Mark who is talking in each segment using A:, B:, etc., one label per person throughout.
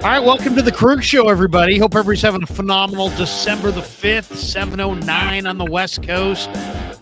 A: All right, welcome to the Kreuger Show, everybody. Hope everybody's having a phenomenal December the 5th, 7:09 on the West Coast,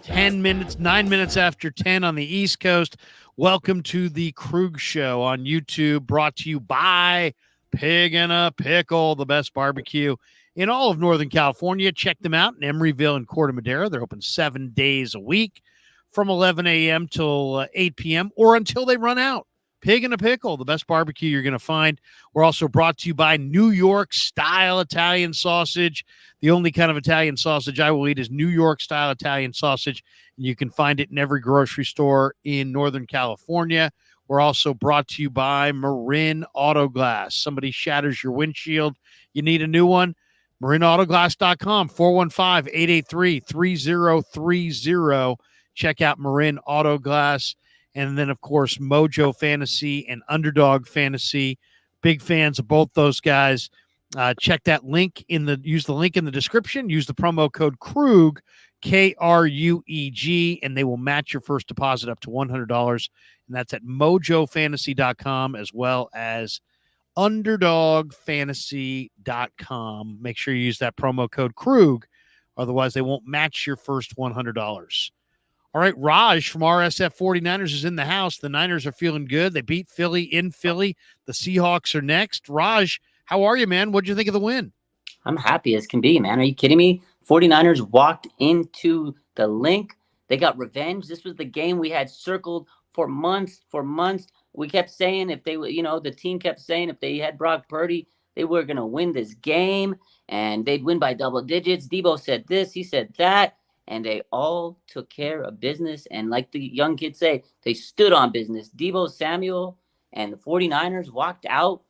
A: 9 minutes after 10 on the East Coast. Welcome to the Kreuger Show on YouTube, brought to you by Pig and a Pickle, the best barbecue in all of Northern California. Check them out in Emeryville and Corte Madera. They're open 7 days a week from 11 a.m. till 8 p.m. or until they run out. Pig and a Pickle, the best barbecue you're going to find. We're also brought to you by New York-style Italian sausage. The only kind of Italian sausage I will eat is New York-style Italian sausage. And you can find it in every grocery store in Northern California. We're also brought to you by Marin Auto Glass. Somebody shatters your windshield, you need a new one. MarinAutoGlass.com, 415-883-3030. Check out Marin Auto Glass. And then, of course, Mojo Fantasy and Underdog Fantasy. Big fans of both those guys. Check that link use the link in the description. Use the promo code KRUG, KRUEG, and they will match your first deposit up to $100. And that's at mojofantasy.com as well as underdogfantasy.com. Make sure you use that promo code KRUG. Otherwise, they won't match your first $100. All right, Raj from RSF 49ers is in the house. The Niners are feeling good. They beat Philly in Philly. The Seahawks are next. Raj, how are you, man? What'd you think of the win?
B: I'm happy as can be, man. Are you kidding me? 49ers walked into the link. They got revenge. This was the game we had circled for months. We kept saying the team kept saying if they had Brock Purdy, they were going to win this game, and they'd win by double digits. Debo said this, he said that. And they all took care of business. And like the young kids say, they stood on business. Debo Samuel and the 49ers walked out,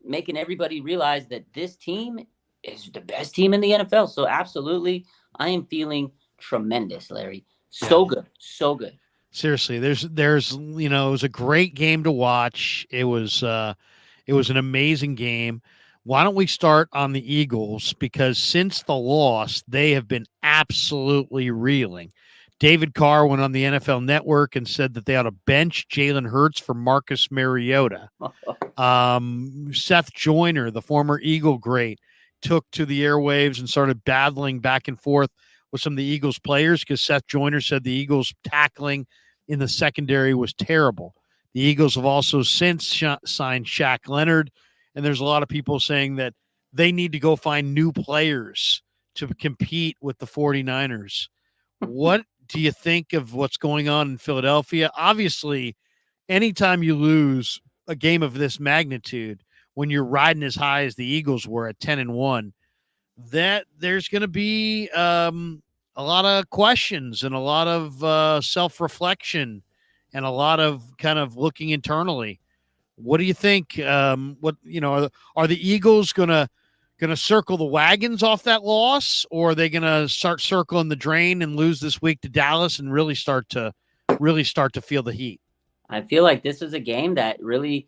B: making everybody realize that this team is the best team in the NFL. So absolutely, I am feeling tremendous, Larry. So good.
A: Seriously, there's it was a great game to watch. It was an amazing game. Why don't we start on the Eagles? Because since the loss, they have been absolutely reeling. David Carr went on the NFL Network and said that they ought to bench Jalen Hurts for Marcus Mariota. Seth Joyner, the former Eagle great, took to the airwaves and started battling back and forth with some of the Eagles players because Seth Joyner said the Eagles tackling in the secondary was terrible. The Eagles have also since signed Shaq Leonard. And there's a lot of people saying that they need to go find new players to compete with the 49ers. What do you think of what's going on in Philadelphia? Obviously, anytime you lose a game of this magnitude, when you're riding as high as the Eagles were at 10-1, that there's going to be a lot of questions and a lot of self-reflection and a lot of kind of looking internally. What do you think? Are the Eagles gonna circle the wagons off that loss, or are they gonna start circling the drain and lose this week to Dallas and really start to feel the heat?
B: I feel like this is a game that really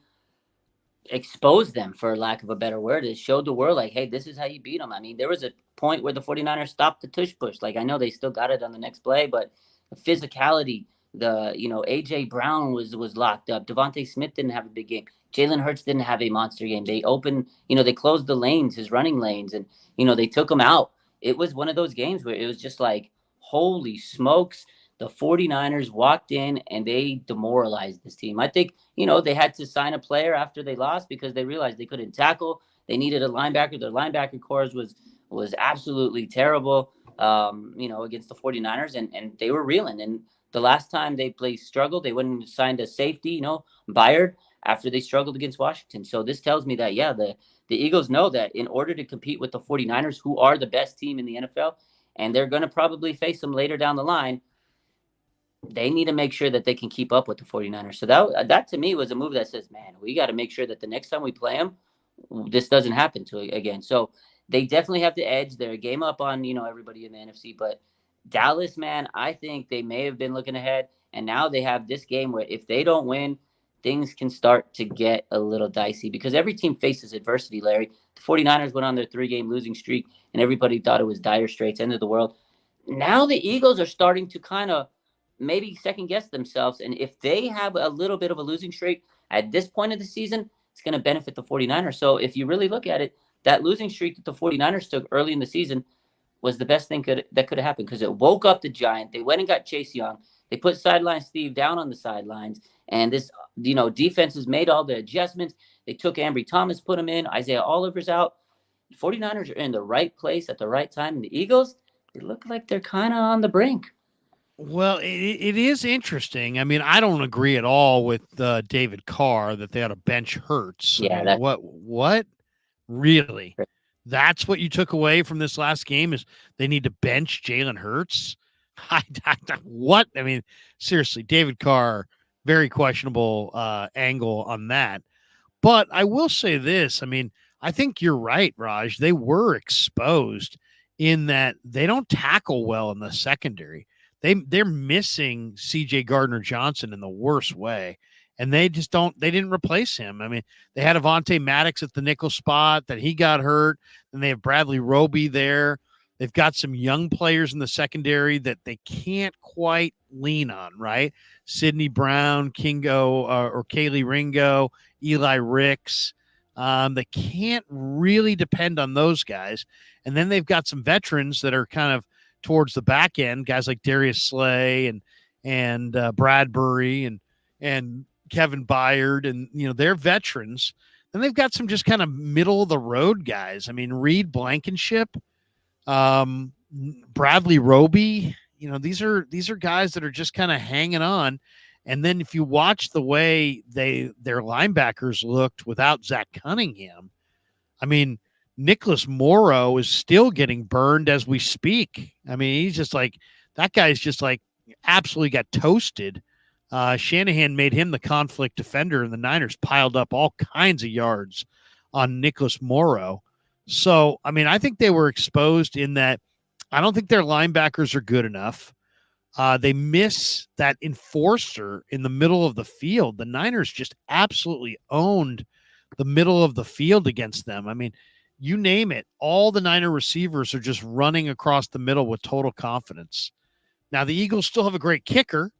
B: exposed them, for lack of a better word. It showed the world, like, hey, this is how you beat them. I mean, there was a point where the 49ers stopped the tush push. Like, I know they still got it on the next play, but the physicality. A.J. Brown was locked up. Devontae Smith didn't have a big game. Jalen Hurts didn't have a monster game. They they closed the lanes, his running lanes, and, they took him out. It was one of those games where it was just like, holy smokes. The 49ers walked in and they demoralized this team. I think, they had to sign a player after they lost because they realized they couldn't tackle. They needed a linebacker. Their linebacker corps was absolutely terrible, against the 49ers, and they were reeling. And the last time they struggled, they went and signed a safety, Byard, after they struggled against Washington. So this tells me that, the Eagles know that in order to compete with the 49ers, who are the best team in the NFL, and they're going to probably face them later down the line, they need to make sure that they can keep up with the 49ers. So that to me was a move that says, man, we got to make sure that the next time we play them, this doesn't happen to again. So they definitely have the edge. They're a game up on, everybody in the NFC, but Dallas, man, I think they may have been looking ahead, and now they have this game where if they don't win, things can start to get a little dicey because every team faces adversity, Larry. The 49ers went on their 3-game losing streak, and everybody thought it was dire straits, end of the world. Now the Eagles are starting to kind of maybe second-guess themselves, and if they have a little bit of a losing streak at this point of the season, it's going to benefit the 49ers. So if you really look at it, that losing streak that the 49ers took early in the season was the best thing that could have happened because it woke up the Giant. They went and got Chase Young. They put sideline Steve down on the sidelines, and this defenses made all the adjustments. They took Ambry Thomas, put him in. Isaiah Oliver's out. The 49ers are in the right place at the right time, and the Eagles, they look like they're kind of on the brink.
A: Well, it is interesting. I mean, I don't agree at all with David Carr that they ought to bench Hurts. I
B: Yeah,
A: mean,
B: that's
A: what really?
B: great.
A: That's what you took away from this last game is they need to bench Jalen Hurts. What? I mean, seriously, David Carr, very questionable angle on that. But I will say this. I mean, I think you're right, Raj. They were exposed in that they don't tackle well in the secondary. They're missing CJ Gardner Johnson in the worst way. And they just don't, they didn't replace him. I mean, they had Avonte Maddox at the nickel spot, that he got hurt. Then they have Bradley Roby there. They've got some young players in the secondary that they can't quite lean on, right? Sidney Brown, Kingo, or Kaylee Ringo, Eli Ricks. They can't really depend on those guys. And then they've got some veterans that are kind of towards the back end, guys like Darius Slay and Bradbury and Kevin Byard, and they're veterans. Then they've got some just kind of middle of the road guys. I mean, Reed Blankenship, Bradley Roby. These are guys that are just kind of hanging on. And then if you watch the way their linebackers looked without Zach Cunningham, I mean, Nicholas Morrow is still getting burned as we speak. I mean, he's just like, that guy's just like absolutely got toasted. Shanahan made him the conflict defender, and the Niners piled up all kinds of yards on Nicholas Morrow. So, I mean, I think they were exposed in that I don't think their linebackers are good enough. They miss that enforcer in the middle of the field. The Niners just absolutely owned the middle of the field against them. I mean, you name it, all the Niner receivers are just running across the middle with total confidence. Now, the Eagles still have a great kicker.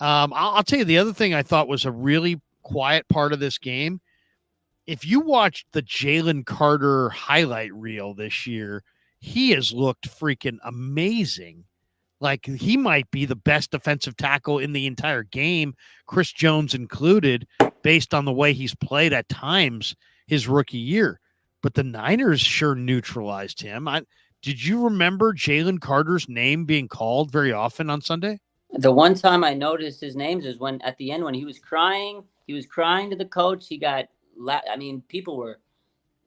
A: I'll tell you the other thing I thought was a really quiet part of this game. If you watched the Jalen Carter highlight reel this year, he has looked freaking amazing. Like, he might be the best defensive tackle in the entire game, Chris Jones included, based on the way he's played at times his rookie year. But the Niners sure neutralized him. Did you remember Jalen Carter's name being called very often on Sunday?
B: The one time I noticed his names is when at the end when he was crying to the coach. He got, I mean, people were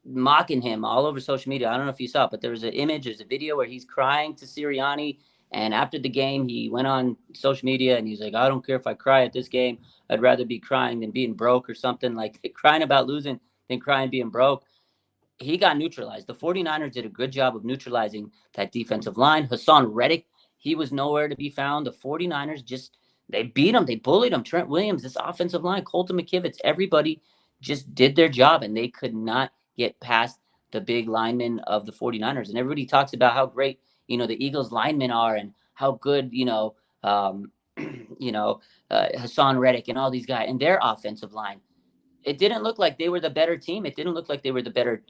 B: mocking him all over social media. I don't know if you saw it, but there's a video where he's crying to Sirianni. And after the game, he went on social media and he's like, I don't care if I cry at this game. I'd rather be crying than being broke or something, like crying about losing than crying being broke. He got neutralized. The 49ers did a good job of neutralizing that defensive line. Hassan Reddick, he was nowhere to be found. The 49ers they beat him. They bullied him. Trent Williams, this offensive line, Colton McKivitz, everybody just did their job, and they could not get past the big linemen of the 49ers. And everybody talks about how great, the Eagles linemen are and how good, Hassan Reddick and all these guys and their offensive line. It didn't look like they were the better team. It didn't look like they were the better,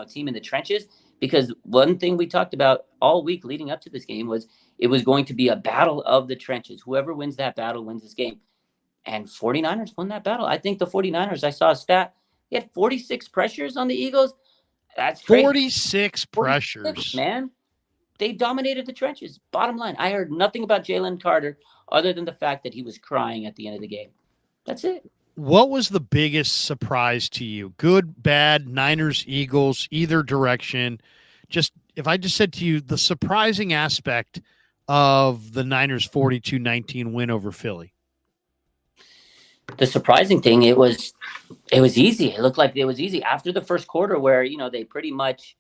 B: team in the trenches, because one thing we talked about all week leading up to this game was it was going to be a battle of the trenches. Whoever wins that battle wins this game. And 49ers won that battle. I think the 49ers, I saw a stat, they had 46 pressures on the Eagles. That's crazy.
A: 46 pressures.
B: 46, man. They dominated the trenches. Bottom line, I heard nothing about Jalen Carter other than the fact that he was crying at the end of the game. That's it.
A: What was the biggest surprise to you? Good, bad, Niners, Eagles, either direction. Just if I just said to you the surprising aspect of the Niners 42-19 win over Philly.
B: The surprising thing, it was easy. It looked like it was easy after the first quarter where, they pretty much,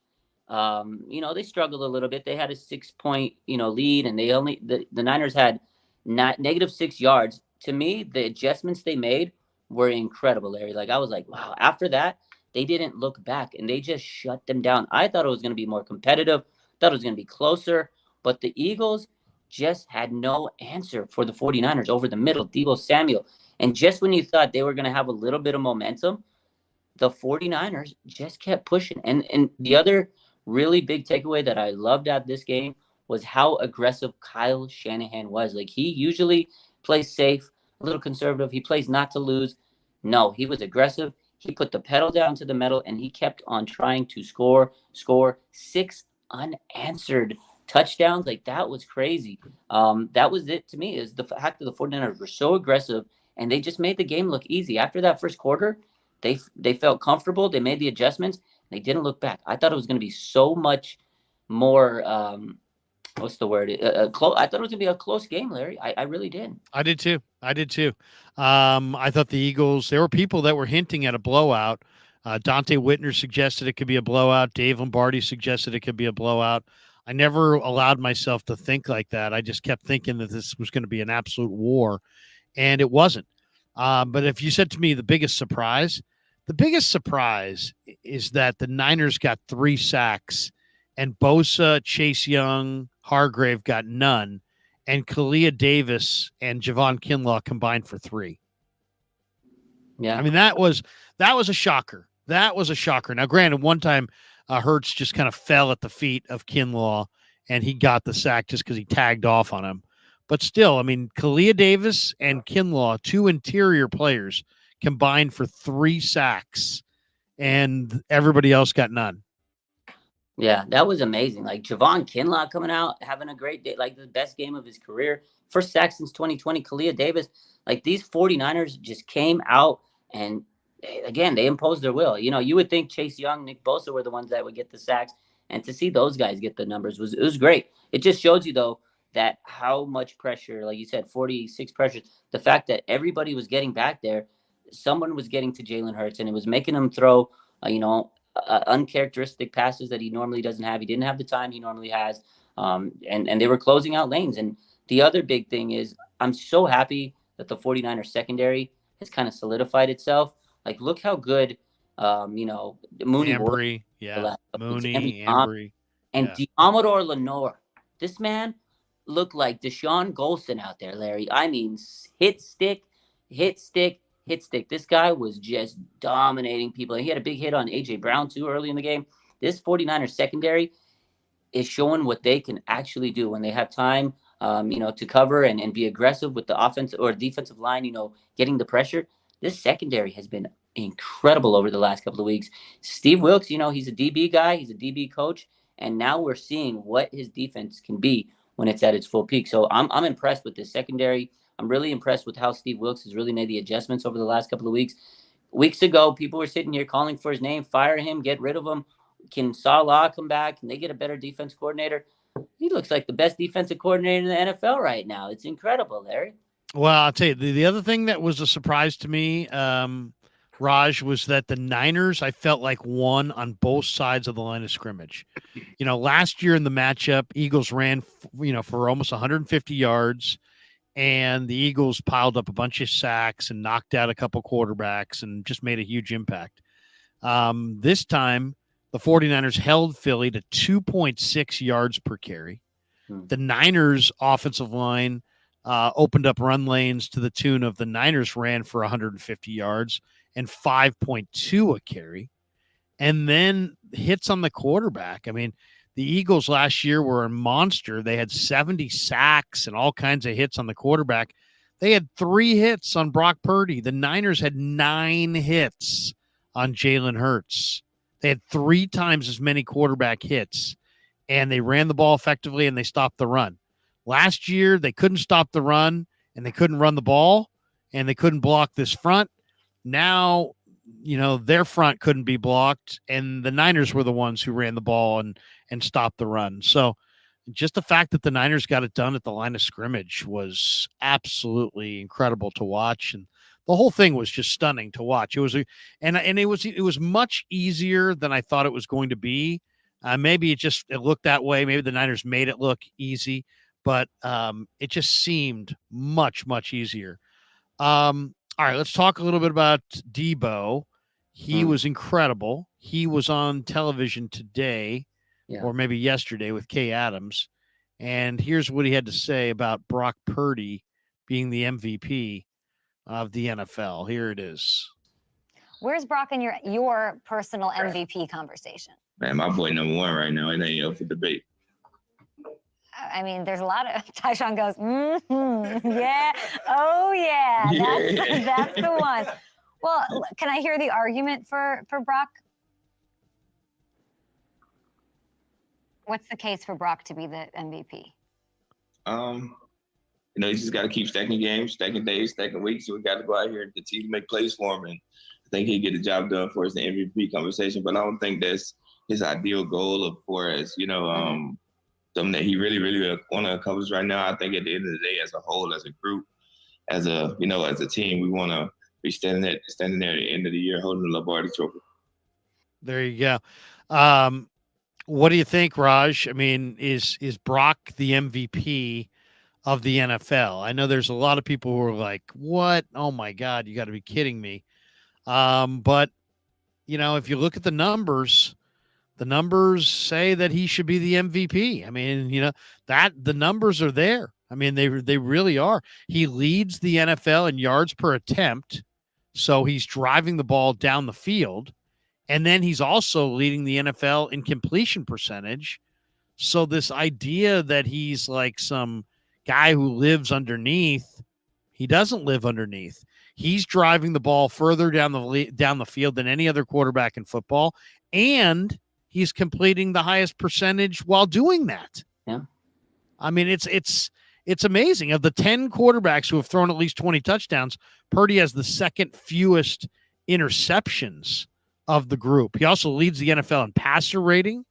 B: they struggled a little bit. They had a 6-point, lead, and the Niners had negative 6 yards. To me, the adjustments they made were incredible, Larry. Like, I was like, wow. After that, they didn't look back, and they just shut them down. I thought it was going to be more competitive. Thought it was going to be closer, but the Eagles just had no answer for the 49ers over the middle. Deebo Samuel. And just when you thought they were going to have a little bit of momentum, the 49ers just kept pushing. And the other really big takeaway that I loved at this game was how aggressive Kyle Shanahan was. Like, he usually plays safe, a little conservative. He plays not to lose. No, he was aggressive. He put the pedal down to the metal and he kept on trying to score 6 unanswered touchdowns. Like, that was crazy. That was it to me, is the fact that the 49ers were so aggressive and they just made the game look easy. After that first quarter, they felt comfortable. They made the adjustments. They didn't look back. I thought it was going to be so much more. What's the word? Close. I thought it was going to be a close game, Larry. I really did.
A: I did too. I did too. I thought the Eagles, there were people that were hinting at a blowout. Dante Whitner suggested it could be a blowout. Dave Lombardi suggested it could be a blowout. I never allowed myself to think like that. I just kept thinking that this was going to be an absolute war, and it wasn't. But if you said to me the biggest surprise is that the Niners got 3 sacks, and Bosa, Chase Young, Hargrave got none, and Kalia Davis and Javon Kinlaw combined for 3.
B: Yeah.
A: I mean, that was a shocker. That was a shocker. Now, granted, one time Hurts just kind of fell at the feet of Kinlaw, and he got the sack just because he tagged off on him. But still, I mean, Kalia Davis and Kinlaw, 2 interior players, combined for 3 sacks, and everybody else got none.
B: Yeah, that was amazing. Like, Javon Kinlaw coming out, having a great day, like the best game of his career. First sack since 2020. Kalia Davis, like, these 49ers just came out and, again, they imposed their will. You know, you would think Chase Young, Nick Bosa were the ones that would get the sacks, and to see those guys get the numbers was great. It just shows you, though, that how much pressure, like you said, 46 pressures, the fact that everybody was getting back there, someone was getting to Jalen Hurts, and it was making him throw, uncharacteristic passes that he normally doesn't have. He didn't have the time he normally has, and they were closing out lanes. And the other big thing is, I'm so happy that the 49ers secondary has kind of solidified itself. Like, look how good, Mooney was
A: Ambry,
B: the
A: yeah.
B: last couple weeks.
A: Mooney, Ambry,
B: And
A: yeah.
B: Diamador Lenore, this man looked like Deshaun Golson out there, Larry. I mean, hit stick, hit stick, hit stick. This guy was just dominating people. He had a big hit on A.J. Brown, too, early in the game. This 49ers secondary is showing what they can actually do when they have time, to cover and be aggressive with the offensive or defensive line, getting the pressure. This secondary has been incredible over the last couple of weeks. Steve Wilks, he's a DB guy, he's a DB coach, and now we're seeing what his defense can be when it's at its full peak. So I'm impressed with this secondary. I'm really impressed with how Steve Wilks has really made the adjustments over the last couple of weeks. Weeks ago, people were sitting here calling for his name, fire him, get rid of him. Can Salah come back? Can they get a better defense coordinator? He looks like the best defensive coordinator in the NFL right now. It's incredible, Larry.
A: Well, I'll tell you, the other thing that was a surprise to me, Raj, was that the Niners, I felt like, won on both sides of the line of scrimmage. Last year in the matchup, Eagles ran, for almost 150 yards, and the Eagles piled up a bunch of sacks and knocked out a couple quarterbacks and just made a huge impact. This time, the 49ers held Philly to 2.6 yards per carry. The Niners' offensive line opened up run lanes to the tune of the Niners ran for 150 yards and 5.2 a carry. And then hits on the quarterback. I mean, the Eagles last year were a monster. They had 70 sacks and all kinds of hits on the quarterback. They had 3 hits on Brock Purdy. The Niners had 9 hits on Jalen Hurts. They had 3 times as many quarterback hits, and they ran the ball effectively and they stopped the run. Last year, they couldn't stop the run and they couldn't run the ball and they couldn't block this front. Now, their front couldn't be blocked, and the Niners were the ones who ran the ball and stopped the run. So just the fact that the Niners got it done at the line of scrimmage was absolutely incredible to watch. And the whole thing was just stunning to watch. It was it was much easier than I thought it was going to be. Maybe it looked that way. Maybe the Niners made it look easy, but it just seemed much, much easier. All right, let's talk a little bit about Debo. He was incredible. He was on television today, or maybe yesterday, with Kay Adams. And here's what he had to say about Brock Purdy being the MVP of the NFL. Here it is.
C: Where's Brock in your personal MVP conversation?
D: Man, my boy #1 right now. It ain't up for debate.
C: I mean, there's a lot of Tyshawn goes, yeah, oh yeah, that's the one. Well, can I hear the argument for Brock? What's the case for Brock to be the MVP?
D: You just got to keep stacking games, stacking days, stacking weeks. So we got to go out here and continue to make plays for him. And I think he'll get the job done for us in the MVP conversation. But I don't think that's his ideal goal of for us, something that he really, really want to accomplish right now. I think at the end of the day, as a whole, as a group, as a team, we want to be standing there at the end of the year holding the Lombardi Trophy.
A: There you go. What do you think, Raj? I mean, is Brock the MVP of the NFL? I know there's a lot of people who are like, what? Oh my God, you got to be kidding me. But if you look at the numbers say that he should be the MVP. I mean, that the numbers are there. I mean, they really are. He leads the NFL in yards per attempt. So he's driving the ball down the field. And then he's also leading the NFL in completion percentage. So this idea that he's like some guy who lives underneath, he doesn't live underneath. He's driving the ball further down the field than any other quarterback in football, and he's completing the highest percentage while doing that.
B: Yeah.
A: I mean, it's amazing. Of the 10 quarterbacks who have thrown at least 20 touchdowns, Purdy has the second fewest interceptions of the group. He also leads the NFL in passer rating,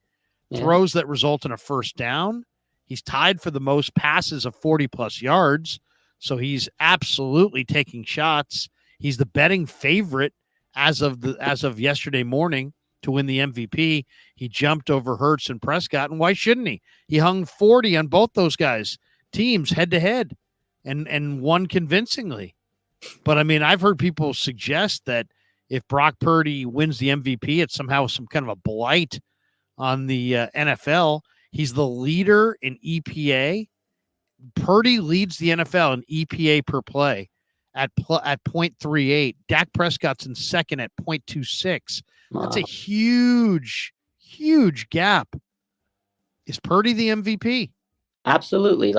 A: throws that result in a first down. He's tied for the most passes of 40-plus yards, so he's absolutely taking shots. He's the betting favorite as of yesterday morning to win the MVP. He jumped over Hurts and Prescott, and why shouldn't he? He hung 40 on both those guys' teams head-to-head and won convincingly. But, I mean, I've heard people suggest that if Brock Purdy wins the MVP, it's somehow some kind of a blight on the NFL. He's the leader in EPA. Purdy leads the NFL in EPA per play at 0.38. Dak Prescott's in second at 0.26. Wow. That's a huge, huge gap. Is Purdy the MVP?
B: Absolutely.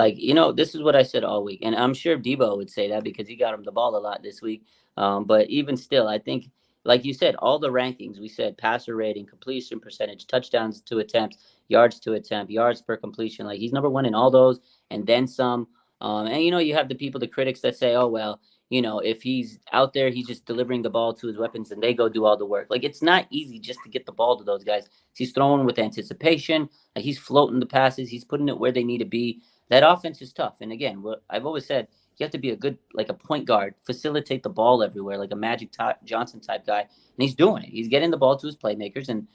B: This is what I said all week, and I'm sure Debo would say that because he got him the ball a lot this week. But even still, I think, like you said, all the rankings, we said passer rating, completion percentage, touchdowns to attempts, yards to attempt, yards per completion. Like, he's number one in all those and then some. And, you have the people, the critics that say, oh, well, if he's out there, he's just delivering the ball to his weapons and they go do all the work. Like, it's not easy just to get the ball to those guys. He's throwing with anticipation. Like, he's floating the passes. He's putting it where they need to be. That offense is tough. And again, what I've always said, you have to be a good, like a point guard, facilitate the ball everywhere, like a Magic Johnson type guy. And he's doing it. He's getting the ball to his playmakers. And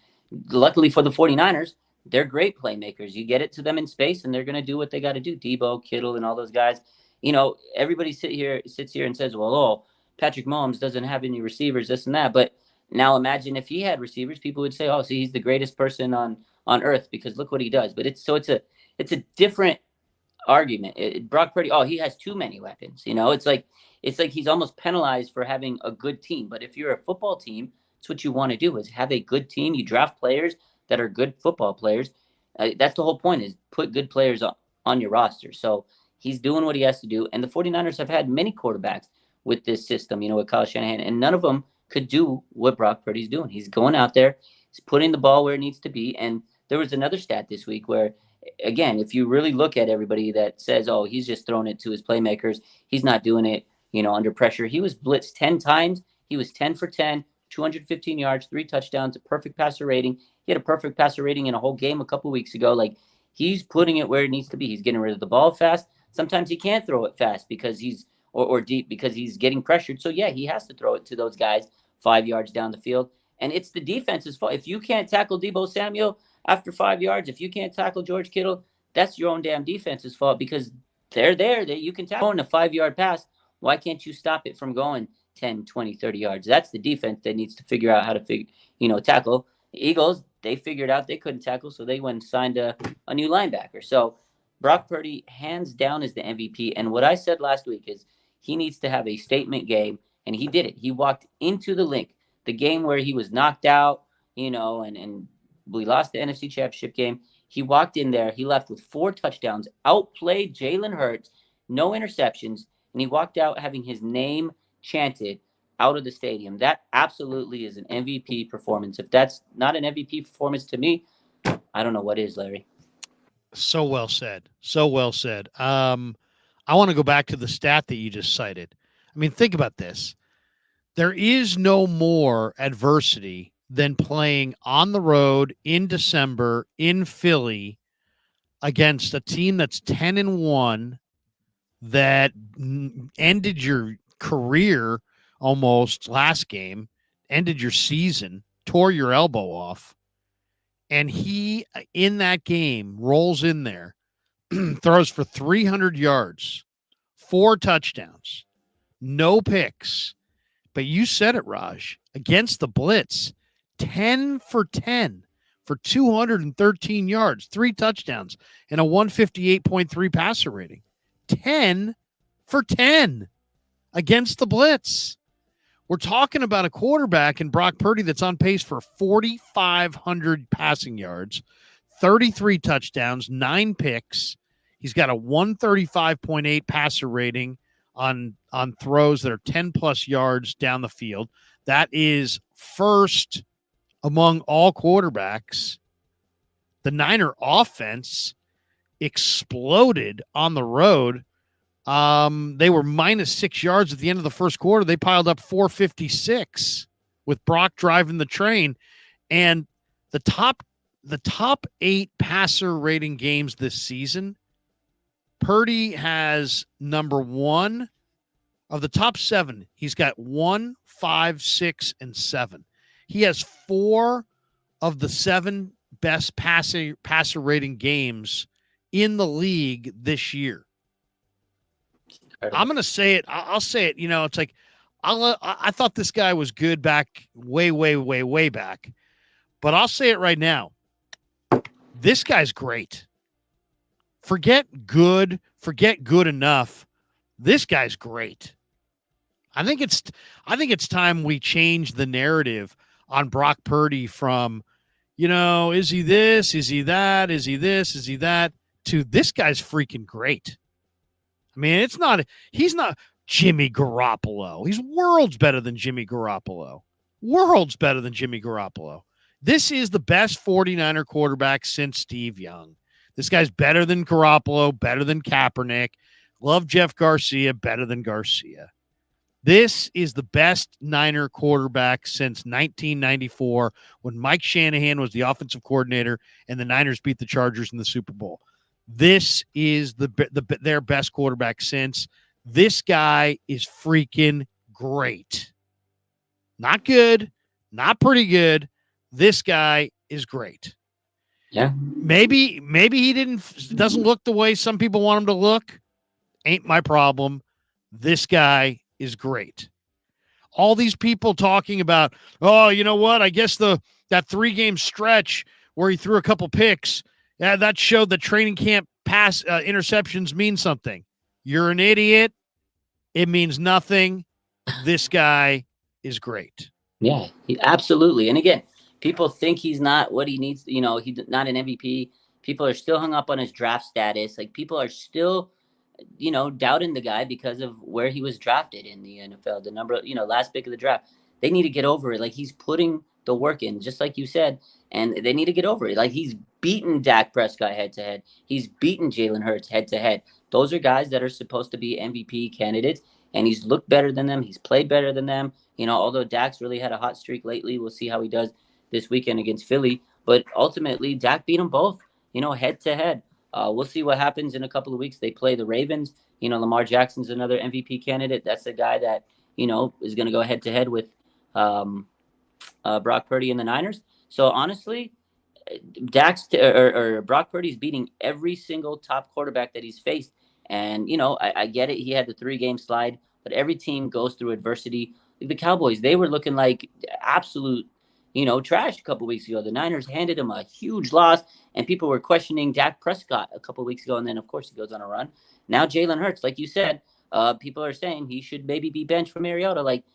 B: luckily for the 49ers, they're great playmakers. You get it to them in space and they're going to do what they got to do. Debo, Kittle, and all those guys. Everybody sits here and says, well, Patrick Mahomes doesn't have any receivers, this and that. But now imagine if he had receivers, people would say, oh, see, he's the greatest person on earth because look what he does. But it's a different argument. Brock Purdy, he has too many weapons. It's like he's almost penalized for having a good team. But if you're a football team, it's what you want to do is have a good team. You draft players that are good football players. That's the whole point, is put good players on your roster. So he's doing what he has to do. And the 49ers have had many quarterbacks with this system, with Kyle Shanahan, and none of them could do what Brock Purdy's doing. He's going out there, he's putting the ball where it needs to be. And there was another stat this week where, again, if you really look at everybody that says, oh, he's just throwing it to his playmakers, he's not doing it, under pressure. He was blitzed 10 times. He was 10 for 10, 215 yards, 3 touchdowns, a perfect passer rating. He had a perfect passer rating in a whole game a couple weeks ago. Like, he's putting it where it needs to be. He's getting rid of the ball fast. Sometimes he can't throw it fast because he's or deep because he's getting pressured. So yeah, he has to throw it to those guys 5 yards down the field. And it's the defense's fault. If you can't tackle Deebo Samuel after 5 yards, if you can't tackle George Kittle, that's your own damn defense's fault because they're there that you can tackle in a 5-yard pass. Why can't you stop it from going 10, 20, 30 yards? That's the defense that needs to figure out how to tackle. The Eagles, they figured out they couldn't tackle, so they went and signed a new linebacker. So Brock Purdy, hands down, is the MVP. And what I said last week is he needs to have a statement game, and he did it. He walked into the link the game where he was knocked out, and we lost the NFC Championship game. He walked in there. He left with 4 touchdowns, outplayed Jalen Hurts, no interceptions, and he walked out having his name chanted out of the stadium. That absolutely is an MVP performance. If that's not an MVP performance to me, I don't know what is, Larry.
A: So well said. So well said. I want to go back to the stat that you just cited. I mean, think about this. There is no more adversity than playing on the road in December in Philly against a team that's 10-1 that ended your career almost last game, ended your season, tore your elbow off. And he, in that game, rolls in there, throws for 300 yards, 4 touchdowns, no picks. But you said it, Raj, against the blitz, 10 for 10 for 213 yards, 3 touchdowns, and a 158.3 passer rating. 10 for 10 against the blitz. We're talking about a quarterback in Brock Purdy that's on pace for 4,500 passing yards, 33 touchdowns, 9 picks. He's got a 135.8 passer rating on throws that are 10 plus yards down the field. That is first among all quarterbacks. The Niner offense exploded on the road. They were minus 6 yards at the end of the first quarter. They piled up 456 with Brock driving the train. And the top 8 passer rating games this season, Purdy has number 1 of the top 7. He's got 1, 5, 6, and 7. He has 4 of the 7 best passer rating games in the league this year. I'm going to say it. I'll say it. It's like I thought this guy was good back way back, but I'll say it right now. This guy's great. Forget good enough. This guy's great. I think it's time we change the narrative on Brock Purdy from, is he this? Is he that? Is he this? Is he that? To this guy's freaking great. I mean, he's not Jimmy Garoppolo. He's worlds better than Jimmy Garoppolo. Worlds better than Jimmy Garoppolo. This is the best 49er quarterback since Steve Young. This guy's better than Garoppolo, better than Kaepernick. Love Jeff Garcia, better than Garcia. This is the best Niner quarterback since 1994 when Mike Shanahan was the offensive coordinator and the Niners beat the Chargers in the Super Bowl. This is their best quarterback since. This guy is freaking great. Not good, not pretty good. This guy is great.
B: Yeah.
A: Maybe he doesn't look the way some people want him to look. Ain't my problem. This guy is great. All these people talking about, oh, you know what? I guess that 3-game stretch where he threw a couple picks, that showed that training camp pass interceptions mean something. You're an idiot. It means nothing. This guy is great.
B: Yeah, absolutely. And again, people think he's not what he needs. He's not an MVP. People are still hung up on his draft status. Like, people are still, doubting the guy because of where he was drafted in the NFL, the number, last pick of the draft. They need to get over it. Like, he's putting the work in, just like you said, and they need to get over it. Like, he's beaten Dak Prescott head to head. He's beaten Jalen Hurts head to head. Those are guys that are supposed to be MVP candidates, and he's looked better than them. He's played better than them. Although Dak's really had a hot streak lately, we'll see how he does this weekend against Philly. But ultimately, Dak beat them both, head to head. We'll see what happens in a couple of weeks. They play the Ravens. Lamar Jackson's another MVP candidate. That's the guy that, is going to go head to head with Brock Purdy and the Niners. So honestly, Brock Purdy's beating every single top quarterback that he's faced. And, I get it. He had the 3-game slide, but every team goes through adversity. The Cowboys, they were looking like absolute, trash a couple weeks ago. The Niners handed him a huge loss, and people were questioning Dak Prescott a couple weeks ago. And then, of course, he goes on a run. Now Jalen Hurts, like you said, people are saying he should maybe be benched for Mariota. Like,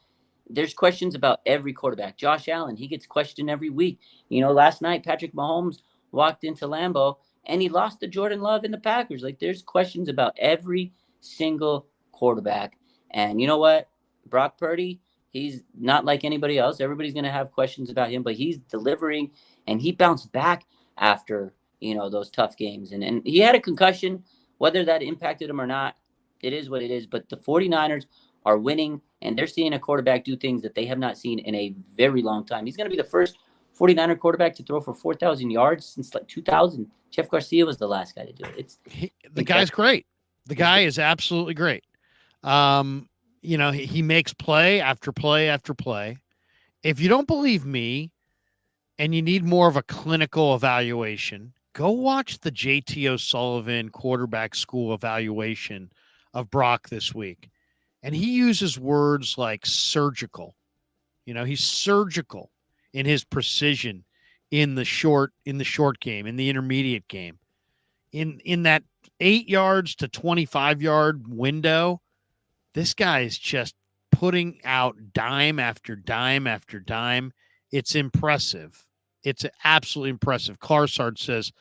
B: there's questions about every quarterback. Josh Allen, he gets questioned every week. Last night Patrick Mahomes walked into Lambeau and he lost to Jordan Love in the Packers. Like, there's questions about every single quarterback. And you know what? Brock Purdy, he's not like anybody else. Everybody's going to have questions about him, but he's delivering, and he bounced back after, those tough games. And he had a concussion, whether that impacted him or not. It is what it is. But the 49ers are winning, and they're seeing a quarterback do things that they have not seen in a very long time. He's going to be the first 49er quarterback to throw for 4,000 yards since like 2000. Jeff Garcia was the last guy to do it.
A: The guy's great. The guy is absolutely great. He makes play after play after play. If you don't believe me and you need more of a clinical evaluation, go watch the JT O'Sullivan quarterback school evaluation of Brock this week. And he uses words like surgical. He's surgical in his precision in the short game, in the intermediate game. In that 8 yards to 25-yard window, this guy is just putting out dime after dime after dime. It's impressive. It's absolutely impressive. Carsard says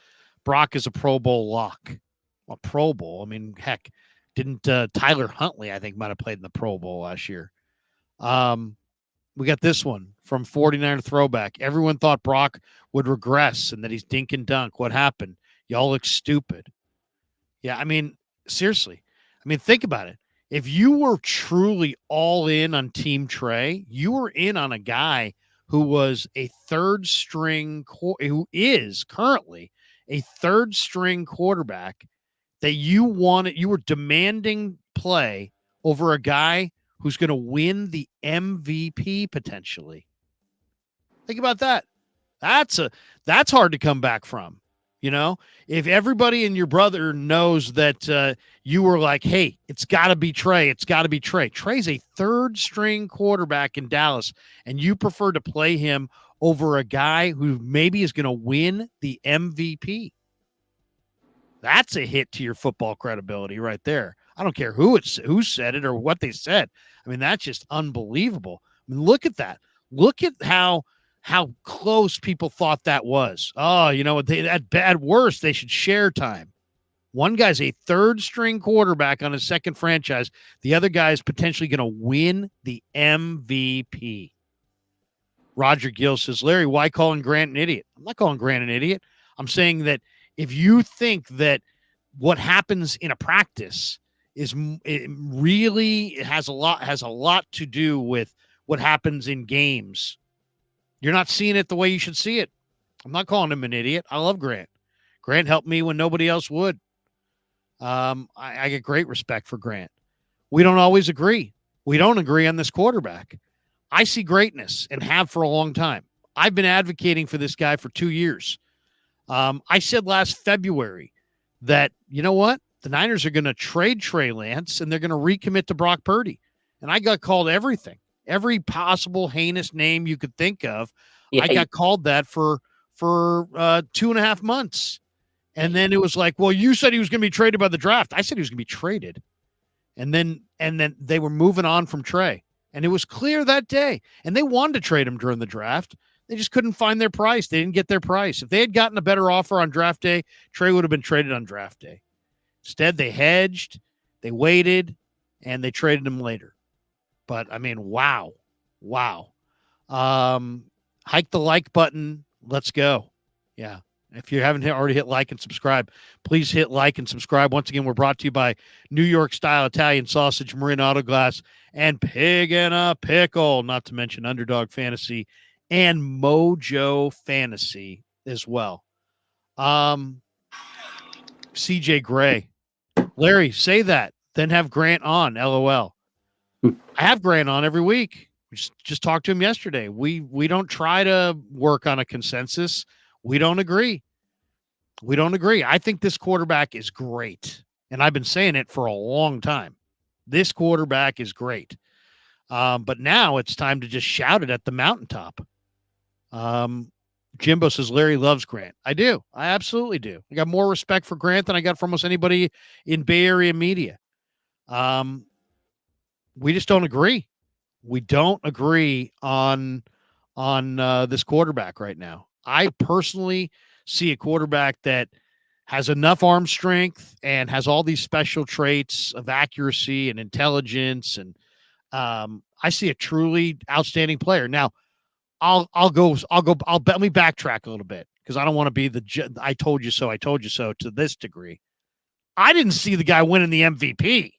A: Brock is a Pro Bowl lock. A Pro Bowl. I mean, heck, didn't Tyler Huntley, I think, might have played in the Pro Bowl last year. We got this one from 49er Throwback. Everyone thought Brock would regress and that he's dink and dunk. What happened? Y'all look stupid. Yeah, I mean, seriously. I mean, think about it. If you were truly all in on Team Trey, you were in on a guy who was a third string, who is currently a third string quarterback that you were demanding play over a guy who's going to win the MVP potentially. Think about that. That's hard to come back from. If everybody and your brother knows that you were like, hey, it's got to be Trey. It's got to be Trey. Trey's a third string quarterback in Dallas, and you prefer to play him over a guy who maybe is going to win the MVP. That's a hit to your football credibility right there. I don't care who said it or what they said. I mean, that's just unbelievable. I mean, look at that. Look at how close people thought that was. Oh, at worst, they should share time. One guy's a third string quarterback on his second franchise. The other guy is potentially going to win the MVP. Roger Gill says, Larry, why calling Grant an idiot? I'm not calling Grant an idiot. I'm saying that if you think that what happens in a practice has a lot to do with what happens in games, you're not seeing it the way you should see it. I'm not calling him an idiot. I love Grant. Grant helped me when nobody else would. I get great respect for Grant. We don't always agree. We don't agree on this quarterback. I see greatness and have for a long time. I've been advocating for this guy for 2 years. I said last February that, you know what? The Niners are going to trade Trey Lance and they're going to recommit to Brock Purdy. And I got called everything. Every possible heinous name you could think of. Yeah, I got called that for 2.5 months. And then it was like, well, you said he was going to be traded by the draft. I said he was going to be traded. And then they were moving on from Trey. And it was clear that day. And they wanted to trade him during the draft. They just couldn't find their price. They didn't get their price. If they had gotten a better offer on draft day, Trey would have been traded on draft day. Instead, they hedged, they waited, and they traded him later. But, I mean, wow. Hike the like button. Let's go. Yeah. If you haven't already hit like and subscribe, please hit like and subscribe. Once again, we're brought to you by New York-style Italian sausage, Marin Autoglass, and Pig in a Pickle, not to mention Underdog Fantasy and Mojo Fantasy as well. CJ Gray. Larry, say that. Then have Grant on, LOL. I have Grant on every week. We just talked to him yesterday. We don't try to work on a consensus. We don't agree. I think this quarterback is great. And I've been saying it for a long time. This quarterback is great. But now it's time to just shout it at the mountaintop. Jimbo says Larry loves Grant. I do. I absolutely do. I got more respect for Grant than I got for almost anybody in Bay Area media. We just don't agree. we don't agree on this quarterback right now. I personally see a quarterback that has enough arm strength and has all these special traits of accuracy and intelligence, and I see a truly outstanding player. Now, let me backtrack a little bit because I don't want to be I told you so to this degree. I didn't see the guy winning the MVP.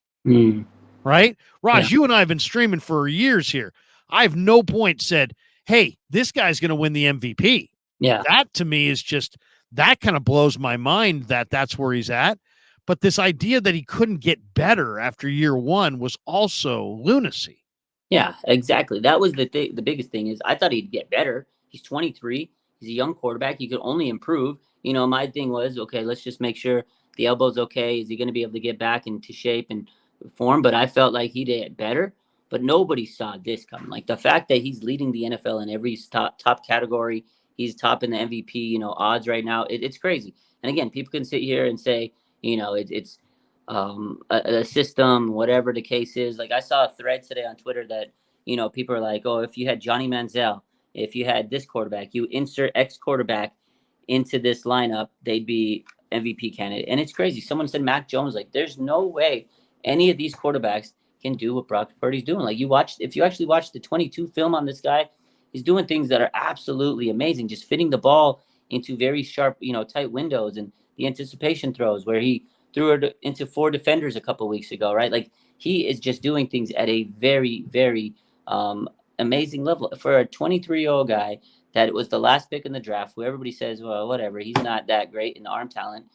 A: Right? Raj, you and I have been streaming for years here. I have no point said, hey, this guy's going to win the MVP.
B: Yeah.
A: That to me is just, that kind of blows my mind that that's where he's at. But this idea that he couldn't get better after year one was also lunacy.
B: Yeah, exactly. That was the biggest thing is I thought he'd get better. He's 23. He's a young quarterback. He could only improve. You know, my thing was, okay, let's just make sure the elbow's okay. Is he going to be able to get back into shape and form? But I felt like he did better. But nobody saw this coming. Like the fact that he's leading the NFL in every top category, he's top in the MVP, odds right now. It's crazy. And again, people can sit here and say, it's a system, whatever the case is. Like I saw a thread today on Twitter that, people are like, oh, if you had Johnny Manziel, if you had this quarterback, you insert X quarterback into this lineup, they'd be MVP candidate. And it's crazy. Someone said Mac Jones, like there's no way any of these quarterbacks can do what Brock Purdy's doing. Like if you actually watch the 22 film on this guy, he's doing things that are absolutely amazing. Just fitting the ball into very sharp, tight windows, and the anticipation throws where he threw it into 4 defenders a couple weeks ago, right? Like he is just doing things at a very, very amazing level for a 23-year-old guy that was the last pick in the draft, who everybody says, well, whatever, he's not that great in arm talent.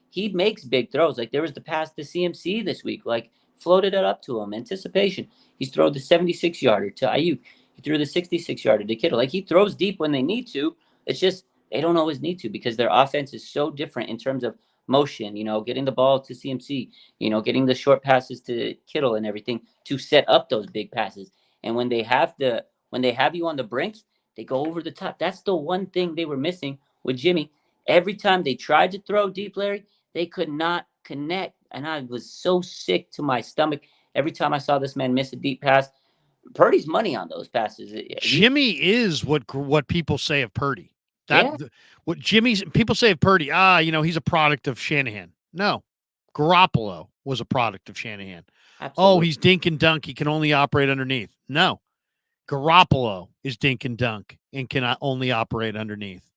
B: He makes big throws. Like there was the pass to CMC this week, like floated it up to him. Anticipation. He's thrown the 76-yarder to Ayuk. He threw the 66-yarder to Kittle. Like he throws deep when they need to. It's just they don't always need to because their offense is so different in terms of motion, getting the ball to CMC, getting the short passes to Kittle and everything to set up those big passes. And when they have you on the brinks, they go over the top. That's the one thing they were missing with Jimmy. Every time they tried to throw deep, Larry, they could not connect. And I was so sick to my stomach every time I saw this man miss a deep pass. Purdy's money on those passes.
A: Jimmy is what people say of Purdy. What people say of Purdy, he's a product of Shanahan. No, Garoppolo was a product of Shanahan. Absolutely. Oh, he's dink and dunk. He can only operate underneath. No, Garoppolo is dink and dunk and can only operate underneath.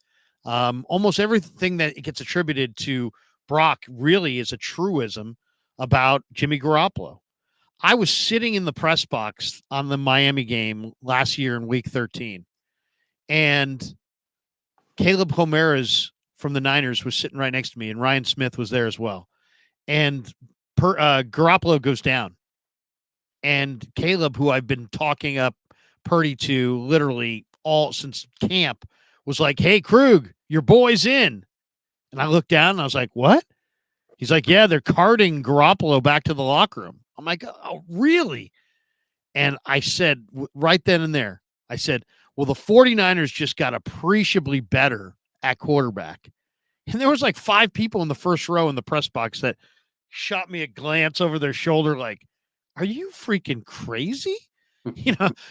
A: Almost everything that gets attributed to Brock really is a truism about Jimmy Garoppolo. I was sitting in the press box on the Miami game last year in week 13, and Caleb Homeras from the Niners was sitting right next to me, and Ryan Smith was there as well. And Garoppolo goes down. And Caleb, who I've been talking up Purdy to literally all since camp, was like, hey, Krug, your boy's in. And I looked down and I was like, what? He's like, yeah, they're carting Garoppolo back to the locker room. I'm like, oh, really? And I said, right then and there, I said, well, the 49ers just got appreciably better at quarterback. And there was like 5 people in the first row in the press box that shot me a glance over their shoulder like, are you freaking crazy?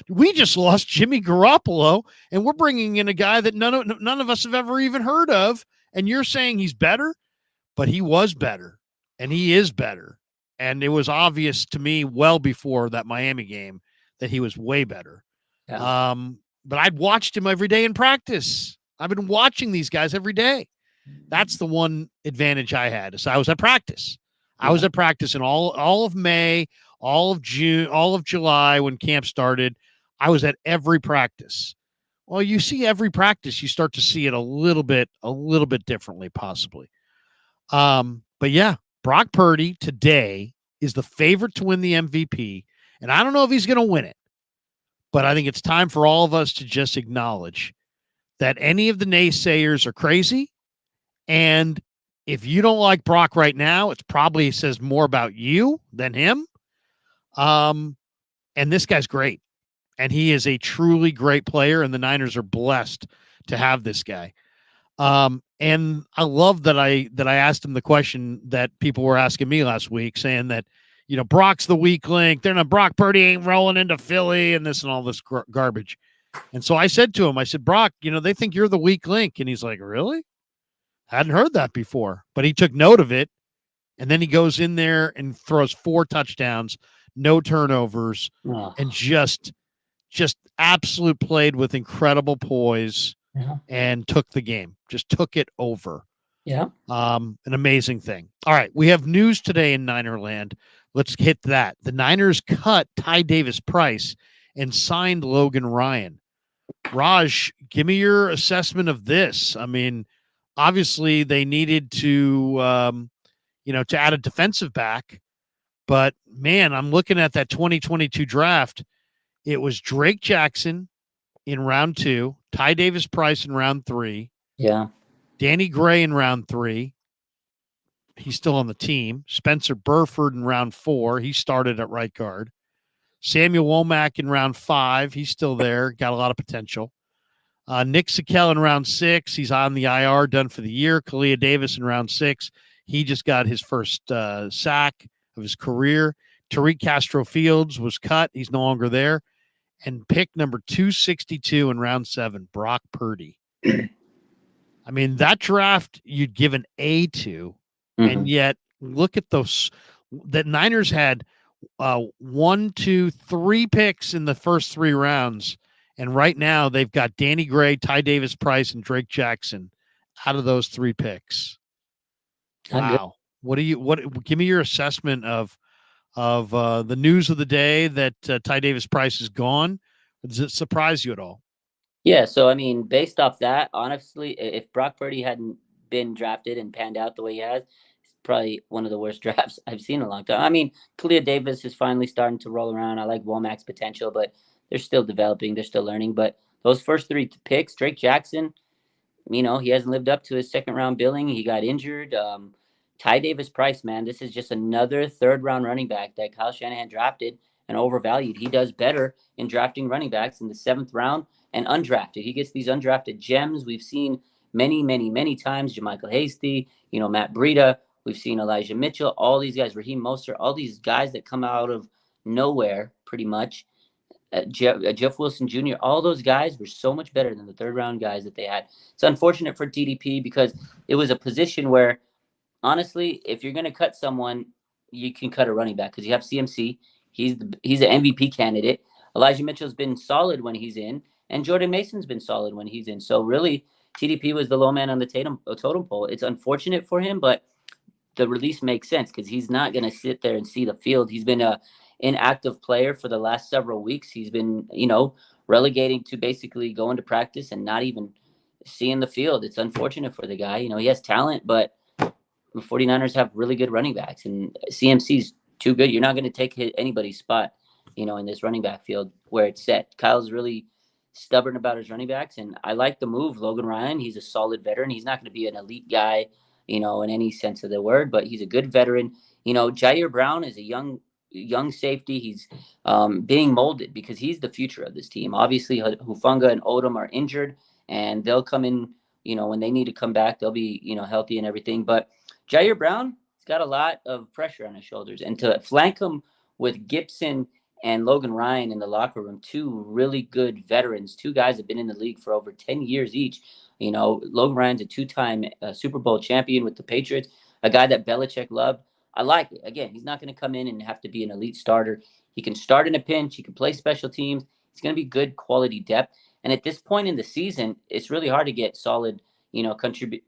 A: We just lost Jimmy Garoppolo, and we're bringing in a guy that none of us have ever even heard of, and you're saying he's better? But he was better, and he is better. And it was obvious to me well before that Miami game that he was way better. Yeah. But I'd watched him every day in practice. I've been watching these guys every day. That's the one advantage I had. So I was at practice. I was at practice in all of May, all of June, all of July when camp started. I was at every practice. Well, you see every practice, you start to see it a little bit differently, possibly. But yeah, Brock Purdy today is the favorite to win the MVP, and I don't know if he's going to win it, but I think it's time for all of us to just acknowledge that any of the naysayers are crazy, and if you don't like Brock right now, it probably says more about you than him. And this guy's great, and he is a truly great player, and the Niners are blessed to have this guy. And I love that I asked him the question that people were asking me last week, saying that, Brock's the weak link. They're not Brock Purdy ain't rolling into Philly and this and all this garbage. And so I said to him, I said, Brock, they think you're the weak link. And he's like, really? Hadn't heard that before. But he took note of it. And then he goes in there and throws 4 touchdowns, no turnovers, and just absolute played with incredible poise and took the game. Just took it over.
B: Yeah.
A: An amazing thing. All right. We have news today in Ninerland. Let's hit that. The Niners cut Ty Davis Price and signed Logan Ryan. Raj, give me your assessment of this. I mean, obviously they needed to add a defensive back, but man, I'm looking at that 2022 draft. It was Drake Jackson in round 2, Ty Davis Price in round 3.
B: Yeah.
A: Danny Gray in round 3. He's still on the team. Spencer Burford in round 4. He started at right guard. Samuel Womack in round 5. He's still there. Got a lot of potential. Nick Sikel in round 6. He's on the IR, done for the year. Kalia Davis in round 6. He just got his first sack of his career. Tariq Castro Fields was cut. He's no longer there. And pick number 262 in round 7, Brock Purdy. I mean, that draft you'd give an A to, and yet look at those. The Niners had 1, 2, 3 picks in the first 3 rounds, and right now they've got Danny Gray, Ty Davis Price, and Drake Jackson out of those 3 picks. Wow. Give me your assessment of the news of the day that Ty Davis Price is gone. Does it surprise you at all?
B: Yeah, so I mean, based off that, honestly, if Brock Purdy hadn't been drafted and panned out the way he has, it's probably one of the worst drafts I've seen in a long time. I mean, Kalia Davis is finally starting to roll around. I like Womack's potential, but they're still developing. They're still learning. But those first 3 picks, Drake Jackson, he hasn't lived up to his second-round billing. He got injured. Ty Davis Price, man, this is just another third-round running back that Kyle Shanahan drafted and overvalued. He does better in drafting running backs in the 7th round and undrafted. He gets these undrafted gems. We've seen many, many, many times. JaMychal Hasty, Matt Breida. We've seen Elijah Mitchell. All these guys, Raheem Mostert, all these guys that come out of nowhere pretty much. Jeff Wilson Jr., all those guys were so much better than the third-round guys that they had. It's unfortunate for TDP because it was a position where, honestly, if you're going to cut someone, you can cut a running back because you have CMC. He's an MVP candidate. Elijah Mitchell's been solid when he's in, and Jordan Mason's been solid when he's in. So really, TDP was the low man on the totem pole. It's unfortunate for him, but the release makes sense because he's not going to sit there and see the field. He's been a inactive player for the last several weeks. He's been, relegating to basically going to practice and not even seeing the field. It's unfortunate for the guy. He has talent, but the 49ers have really good running backs, and CMC's too good. You're not going to take anybody's spot, in this running back field where it's set. Kyle's really stubborn about his running backs, and I like the move. Logan Ryan, he's a solid veteran. He's not going to be an elite guy, in any sense of the word, but he's a good veteran. Jair Brown is a young safety. He's being molded because he's the future of this team. Obviously, Hufanga and Odom are injured, and they'll come in, when they need to come back, they'll be, healthy and everything. But Jair Brown, he's got a lot of pressure on his shoulders, and to flank him with Gibson and Logan Ryan in the locker room, 2 really good veterans, 2 guys have been in the league for over 10 years each. Logan Ryan's a 2-time Super Bowl champion with the Patriots, a guy that Belichick loved. I like it. Again, he's not going to come in and have to be an elite starter. He can start in a pinch. He can play special teams. He's going to be good quality depth. And at this point in the season, it's really hard to get solid,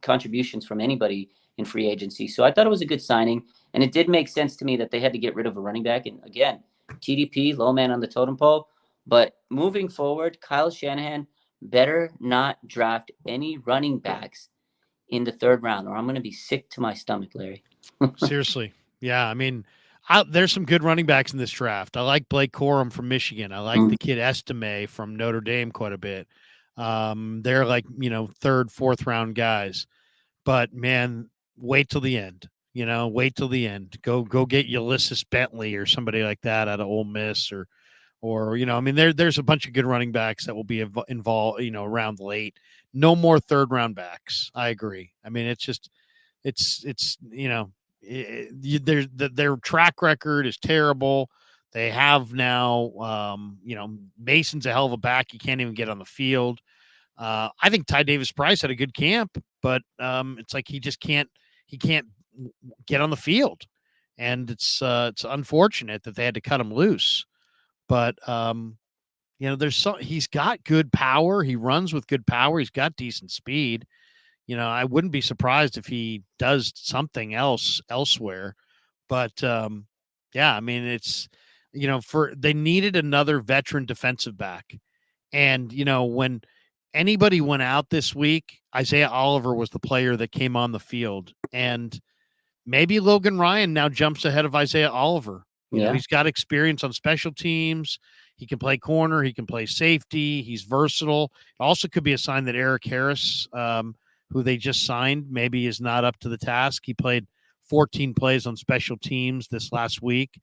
B: contributions from anybody in free agency. So I thought it was a good signing. And it did make sense to me that they had to get rid of a running back. And again, TDP, low man on the totem pole. But moving forward, Kyle Shanahan better not draft any running backs in the 3rd round, or I'm going to be sick to my stomach, Larry.
A: Seriously. Yeah. I mean, there's some good running backs in this draft. I like Blake Corum from Michigan. I like the kid Estime from Notre Dame quite a bit. They're like, 3rd, 4th round guys. But man, wait till the end. Wait till the end. Go get Ulysses Bentley or somebody like that out of Ole Miss, or there's a bunch of good running backs that will be involved, around late. No more 3rd round backs. I agree. I mean, it's just, it's their track record is terrible. They have now, Mason's a hell of a back. He can't even get on the field. I think Ty Davis Price had a good camp, but it's like he just can't get on the field, and it's unfortunate that they had to cut him loose. But he's got good power. He runs with good power. He's got decent speed. I wouldn't be surprised if he does something else elsewhere. But yeah, I mean, it's they needed another veteran defensive back, and when anybody went out this week, Isaiah Oliver was the player that came on the field, and maybe Logan Ryan now jumps ahead of Isaiah Oliver. He's got experience on special teams. He can play corner. He can play safety. He's versatile. It also could be a sign that Eric Harris, who they just signed, maybe is not up to the task. He played 14 plays on special teams this last week.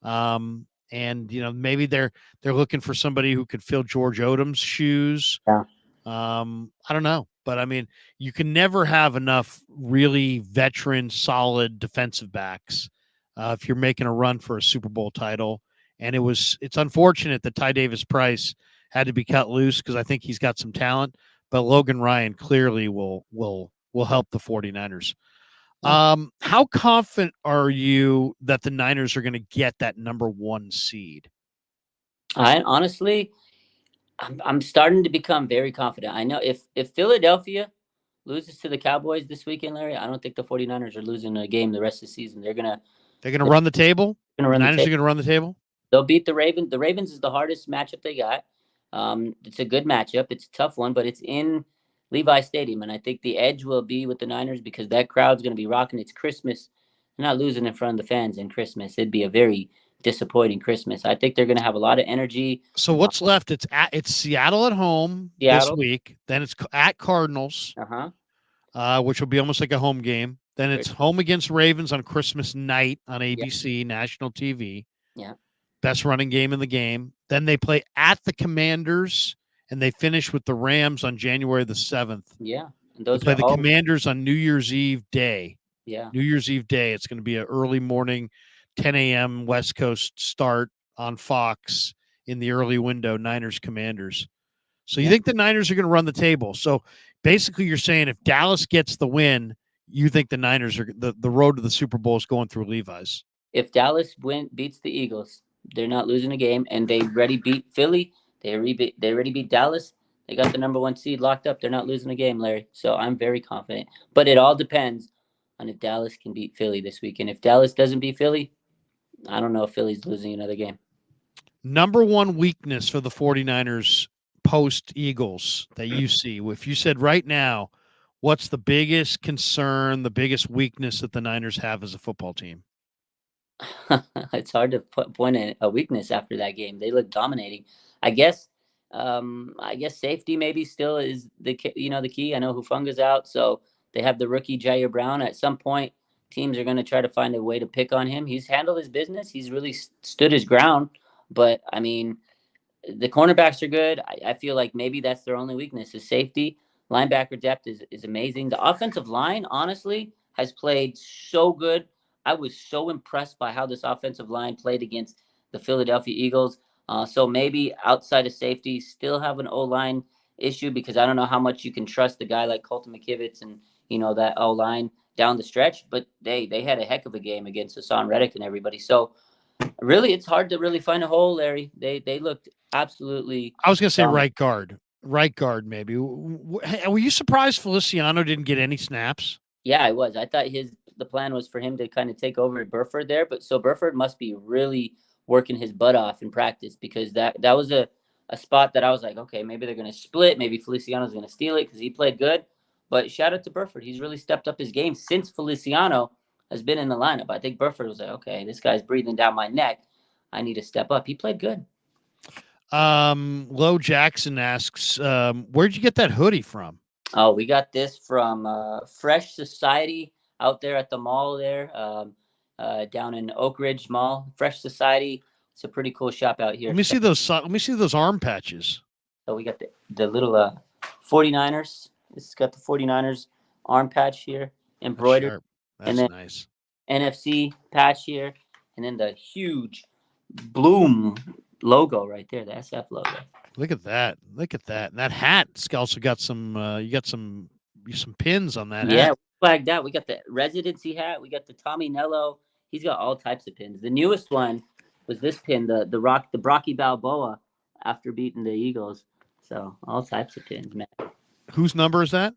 A: And maybe they're looking for somebody who could fill George Odom's shoes.
B: Yeah.
A: I don't know, but I mean, you can never have enough really veteran, solid defensive backs if you're making a run for a Super Bowl title. And it's unfortunate that Ty Davis Price had to be cut loose because I think he's got some talent, but Logan Ryan clearly will help the 49ers. How confident are you that the Niners are going to get that number 1 seed?
B: I'm starting to become very confident. I know if Philadelphia loses to the Cowboys this weekend, Larry, I don't think the 49ers are losing a game the rest of the season. They're gonna
A: run the table.
B: The Niners
A: are going to run the table.
B: They'll beat the Ravens. The Ravens is the hardest matchup they got. It's a good matchup. It's a tough one, but it's in Levi Stadium, and I think the edge will be with the Niners because that crowd's going to be rocking. It's Christmas. They're not losing in front of the fans in Christmas. It'd be a very disappointing Christmas. I think they're going to have a lot of energy.
A: So what's left? It's Seattle at home this week. Then it's at Cardinals, which will be almost like a home game. Then it's home against Ravens on Christmas night on ABC, national TV.
B: Yeah.
A: Best running game in the game. Then they play at the Commanders, and they finish with the Rams on January the 7th.
B: Yeah.
A: And they play the Commanders on New Year's Eve day.
B: Yeah.
A: New Year's Eve day. It's going to be an early morning, 10 a.m. West Coast start on Fox in the early window, Niners Commanders. So you think the Niners are going to run the table. So basically you're saying if Dallas gets the win, you think the Niners are the road to the Super Bowl is going through Levi's.
B: If Dallas beats the Eagles, they're not losing a game, and they already beat Philly. They already beat Dallas. They got the number 1 seed locked up. They're not losing a game, Larry. So I'm very confident. But it all depends on if Dallas can beat Philly this weekend. If Dallas doesn't beat Philly, I don't know if Philly's losing another game.
A: Number 1 weakness for the 49ers post-Eagles that you see? If you said right now, what's the biggest concern, the biggest weakness that the Niners have as a football team?
B: It's hard to point at a weakness after that game. They look dominating. I guess safety maybe still is the key. I know Hufunga's out, so they have the rookie Jair Brown. At some point, teams are going to try to find a way to pick on him. He's handled his business. He's really stood his ground. But I mean, the cornerbacks are good. I feel like maybe that's their only weakness is safety. Linebacker depth is amazing. The offensive line, honestly, has played so good. I was so impressed by how this offensive line played against the Philadelphia Eagles. So maybe outside of safety, still have an O-line issue because I don't know how much you can trust a guy like Colton McKivitz and, that O-line down the stretch. But they had a heck of a game against Hassan Reddick and everybody. So really, it's hard to really find a hole, Larry. They looked absolutely.
A: I was going to say right guard maybe. Were you surprised Feliciano didn't get any snaps?
B: Yeah, I was. I thought the plan was for him to kind of take over at Burford there, but so Burford must be really working his butt off in practice because that was a spot that I was like, okay, maybe they're going to split. Maybe Feliciano's going to steal it because he played good. But shout out to Burford. He's really stepped up his game since Feliciano has been in the lineup. I think Burford was like, okay, this guy's breathing down my neck. I need to step up. He played good.
A: Lo Jackson asks, where'd you get that hoodie from?
B: Oh, we got this from Fresh Society out there at the mall there, down in Oak Ridge Mall. Fresh Society. It's a pretty cool shop out here.
A: Let me see those arm patches.
B: So we got the little 49ers. This has got the 49ers arm patch here embroidered.
A: That's nice.
B: NFC patch here, and then the huge Bloom logo right there, the SF logo.
A: Look at that. Look at that. And that hat's also got some you got some pins on that
B: Yeah,
A: hat.
B: like that. We got the residency hat. We got the Tommy Nello. He's got all types of pins. The newest one was this pin, the Brocky Balboa after beating the Eagles. So all types of pins, man.
A: Whose number is that?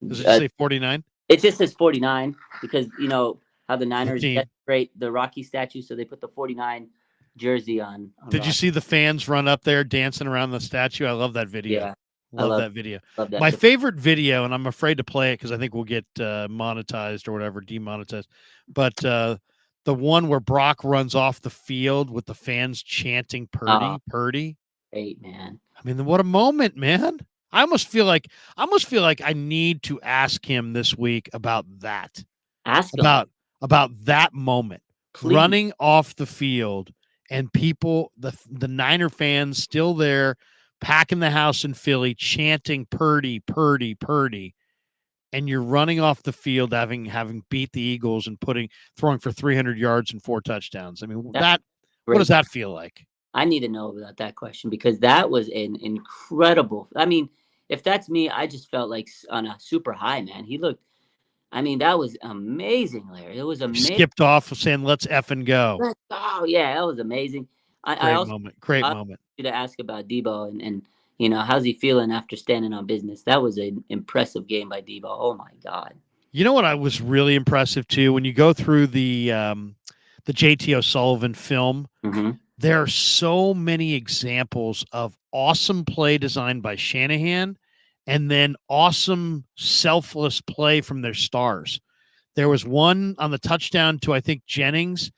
A: Does it say 49?
B: It just says 49 because you know how the Niners
A: team.
B: decorate the Rocky statue, so they put the 49 jersey on
A: Did you
B: Rocky.
A: see the fans run up there dancing around the statue? I love that video.
B: Yeah,
A: love that video.
B: Love that
A: My
B: video.
A: favorite video, and I'm afraid to play it because I think we'll get monetized or whatever, demonetized. But the one where Brock runs off the field with the fans chanting "Purdy, Purdy."
B: Great, man.
A: I mean, what a moment, man! I almost feel like I need to ask him this week about that.
B: Ask him.
A: about that moment,
B: Please.
A: running off the field, and people, the Niner fans still there, packing the house in Philly, chanting "Purdy, Purdy, Purdy," and you're running off the field having beat the Eagles and throwing for 300 yards and 4 touchdowns. I mean, what does that feel like?
B: I need to know about that question because that was an incredible. I mean, if that's me, I just felt like on a super high, man. He looked. I mean, that was amazing, Larry. It was amazing.
A: Skipped off saying, "Let's effing go."
B: Oh yeah, that was amazing. I also
A: Great moment.
B: You to ask about Debo and you know how's he feeling after standing on business. That was an impressive game by Debo. Oh my God.
A: You know what I was really impressive too when you go through the JT O'Sullivan film.
B: Mm-hmm.
A: There are so many examples of awesome play designed by Shanahan and then awesome selfless play from their stars. There was one on the touchdown to, I think, Jennings.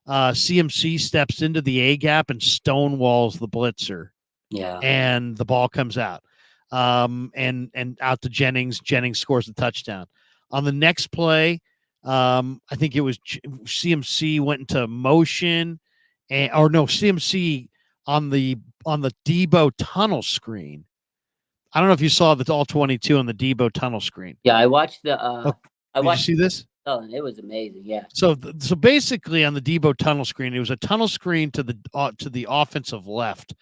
A: CMC steps into the A gap and stonewalls the blitzer.
B: Yeah.
A: And the ball comes out. And out to Jennings. Jennings scores the touchdown. On the next play, I think it was CMC went into motion. CMC on the Debo tunnel screen. I don't know if you saw the all 22 on the Debo tunnel screen.
B: Yeah, I watched the.
A: Did you see this?
B: Oh, it was amazing. Yeah.
A: So basically, on the Debo tunnel screen, it was a tunnel screen to the offensive left,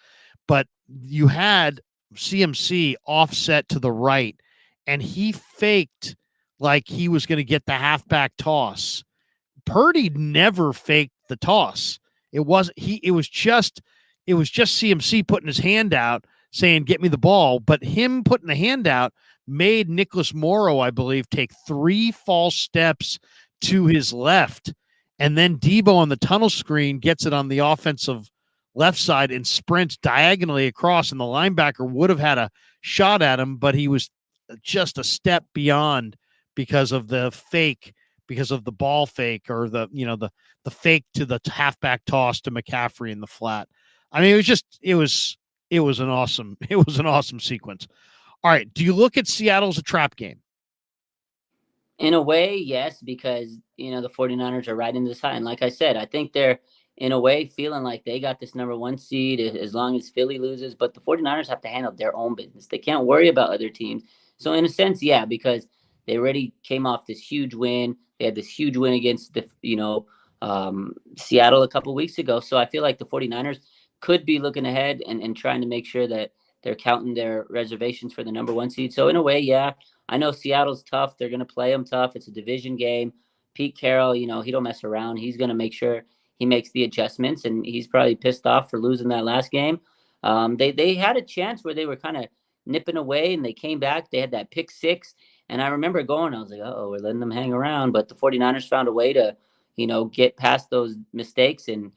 A: but you had CMC offset to the right, and he faked like he was going to get the halfback toss. Purdy never faked the toss. It was just CMC putting his hand out saying, "Get me the ball." But him putting the hand out made Nicholas Morrow, I believe, take 3 false steps to his left. And then Debo on the tunnel screen gets it on the offensive left side and sprints diagonally across. And the linebacker would have had a shot at him, but he was just a step beyond because of the fake, because of the ball fake or the fake to the halfback toss to McCaffrey in the flat. I mean, it was an awesome sequence. All right. Do you look at Seattle as a trap game?
B: In a way, yes, because, you know, the 49ers are right in this high. And like I said, I think they're, in a way, feeling like they got this number 1 seed as long as Philly loses. But the 49ers have to handle their own business. They can't worry about other teams. So in a sense, yeah, because they already came off this huge win. They had this huge win against Seattle a couple weeks ago. So I feel like the 49ers could be looking ahead and trying to make sure that they're counting their reservations for the number 1 seed. So in a way, yeah, I know Seattle's tough. They're going to play them tough. It's a division game. Pete Carroll, you know, he don't mess around. He's going to make sure he makes the adjustments, and he's probably pissed off for losing that last game. They had a chance where they were kind of nipping away, and they came back. They had that pick 6, and I remember going, I was like, we're letting them hang around. But the 49ers found a way to, you know, get past those mistakes and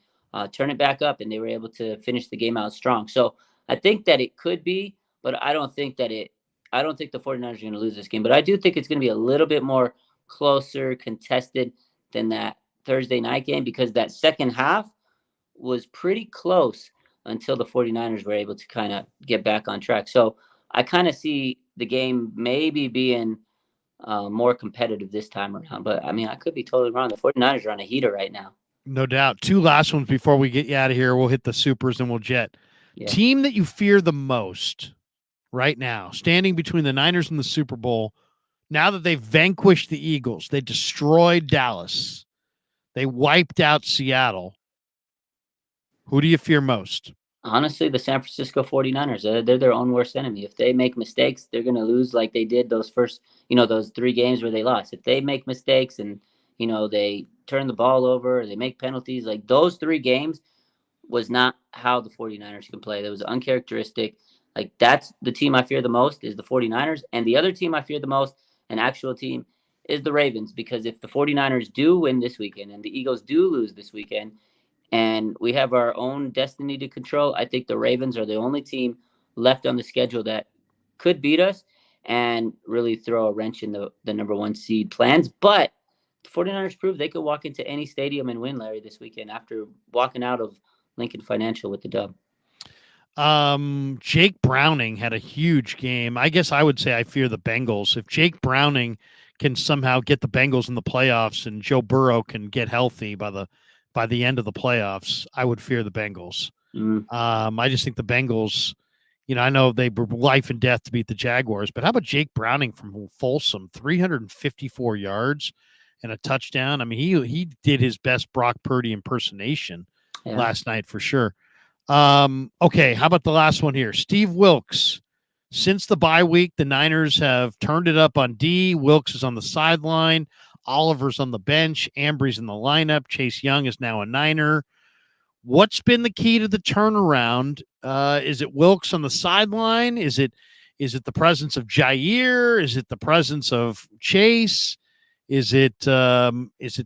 B: turn it back up, and they were able to finish the game out strong. So I think that it could be, but I don't think the 49ers are going to lose this game. But I do think it's going to be a little bit more closer, contested than that Thursday night game, because that second half was pretty close until the 49ers were able to kind of get back on track. So I kind of see the game maybe being more competitive this time around. But, I mean, I could be totally wrong. The 49ers are on a heater right now.
A: No doubt. 2 last ones before we get you out of here. We'll hit the supers and we'll jet. Yeah. Team that you fear the most right now, standing between the Niners and the Super Bowl, now that they've vanquished the Eagles, they destroyed Dallas. They wiped out Seattle. Who do you fear most?
B: Honestly, the San Francisco 49ers, they're their own worst enemy. If they make mistakes, they're going to lose like they did those first, those 3 games where they lost. If they make mistakes and, they turn the ball over, or they make penalties, like those 3 games was not how the 49ers can play. That was uncharacteristic. Like that's the team I fear the most is the 49ers. And the other team I fear the most, an actual team, is the Ravens. Because if the 49ers do win this weekend and the Eagles do lose this weekend, and we have our own destiny to control, I think the Ravens are the only team left on the schedule that could beat us and really throw a wrench in the number 1 seed plans. But the 49ers proved they could walk into any stadium and win, Larry, this weekend after walking out of Lincoln Financial with the dub.
A: Jake Browning had a huge game. I guess I would say I fear the Bengals. If Jake Browning can somehow get the Bengals in the playoffs and Joe Burrow can get healthy by the end of the playoffs, I would fear the Bengals. I just think the Bengals, I know they were life and death to beat the Jaguars, but how about Jake Browning from Folsom, 354 yards and a touchdown? I mean, he did his best Brock Purdy impersonation last night for sure. Okay, how about the last one here? Steve Wilks. Since the bye week, the Niners have turned it up on D. Wilks is on the sideline. Oliver's on the bench. Ambry's in the lineup. Chase Young is now a Niner. What's been the key to the turnaround? Is it Wilks on the sideline? Is it the presence of Jair? Is it the presence of Chase? Is it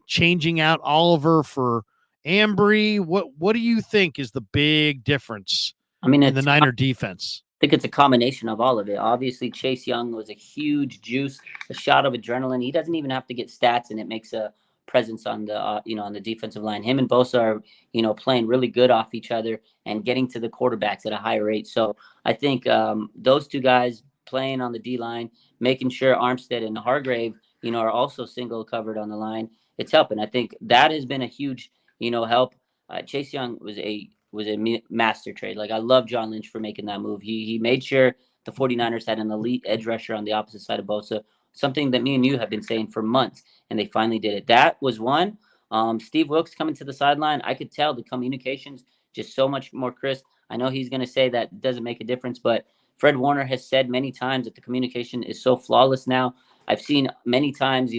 A: changing out Oliver for Ambry? What do you think is the big difference in the Niner defense?
B: I think it's a combination of all of it. Obviously, Chase Young was a huge juice, a shot of adrenaline. He doesn't even have to get stats, and it makes a presence on the on the defensive line. Him and Bosa are playing really good off each other and getting to the quarterbacks at a high rate. So I think those 2 guys playing on the D line, making sure Armstead and Hargrave are also single covered on the line. It's helping. I think that has been a huge help. Chase Young was a master trade. Like I love John Lynch for making that move. He made sure the 49ers had an elite edge rusher on the opposite side of Bosa, something that me and you have been saying for months, and they finally did it. That was one. Steve Wilks coming to the sideline, I could tell the communications just so much more crisp. I know he's going to say that doesn't make a difference, but Fred Warner has said many times that the communication is so flawless now. I've seen many times,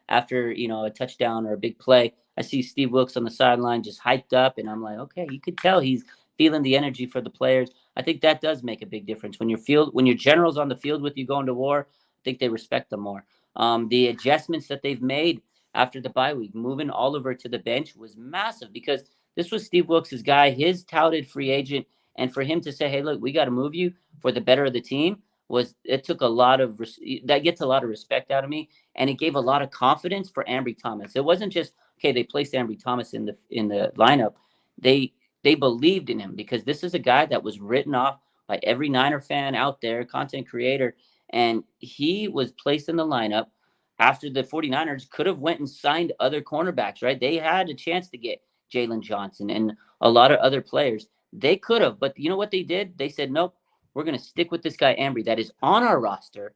B: after, a touchdown or a big play, I see Steve Wilks on the sideline just hyped up, and I'm like, okay, you could tell he's feeling the energy for the players. I think that does make a big difference. When your general's on the field with you going to war, I think they respect them more. The adjustments that they've made after the bye week, moving Oliver to the bench was massive because this was Steve Wilks' guy, his touted free agent, and for him to say, hey, look, we got to move you for the better of the team, took a lot of that gets a lot of respect out of me, and it gave a lot of confidence for Ambry Thomas. It wasn't just okay, they placed Ambry Thomas in the lineup. They believed in him because this is a guy that was written off by every Niner fan out there, content creator, and he was placed in the lineup after the 49ers could have went and signed other cornerbacks, right? They had a chance to get Jalen Johnson and a lot of other players. They could have, but you know what they did? They said, nope, we're going to stick with this guy, Ambry, that is on our roster.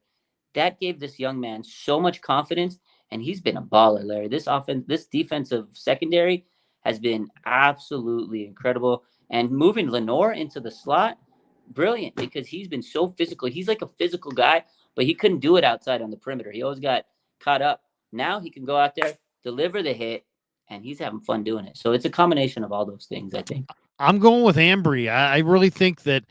B: That gave this young man so much confidence, and he's been a baller, Larry. This defensive secondary has been absolutely incredible. And moving Lenore into the slot, brilliant, because he's been so physical. He's like a physical guy, but he couldn't do it outside on the perimeter. He always got caught up. Now he can go out there, deliver the hit, and he's having fun doing it. So it's a combination of all those things, I think.
A: I'm going with Ambry. I really think that,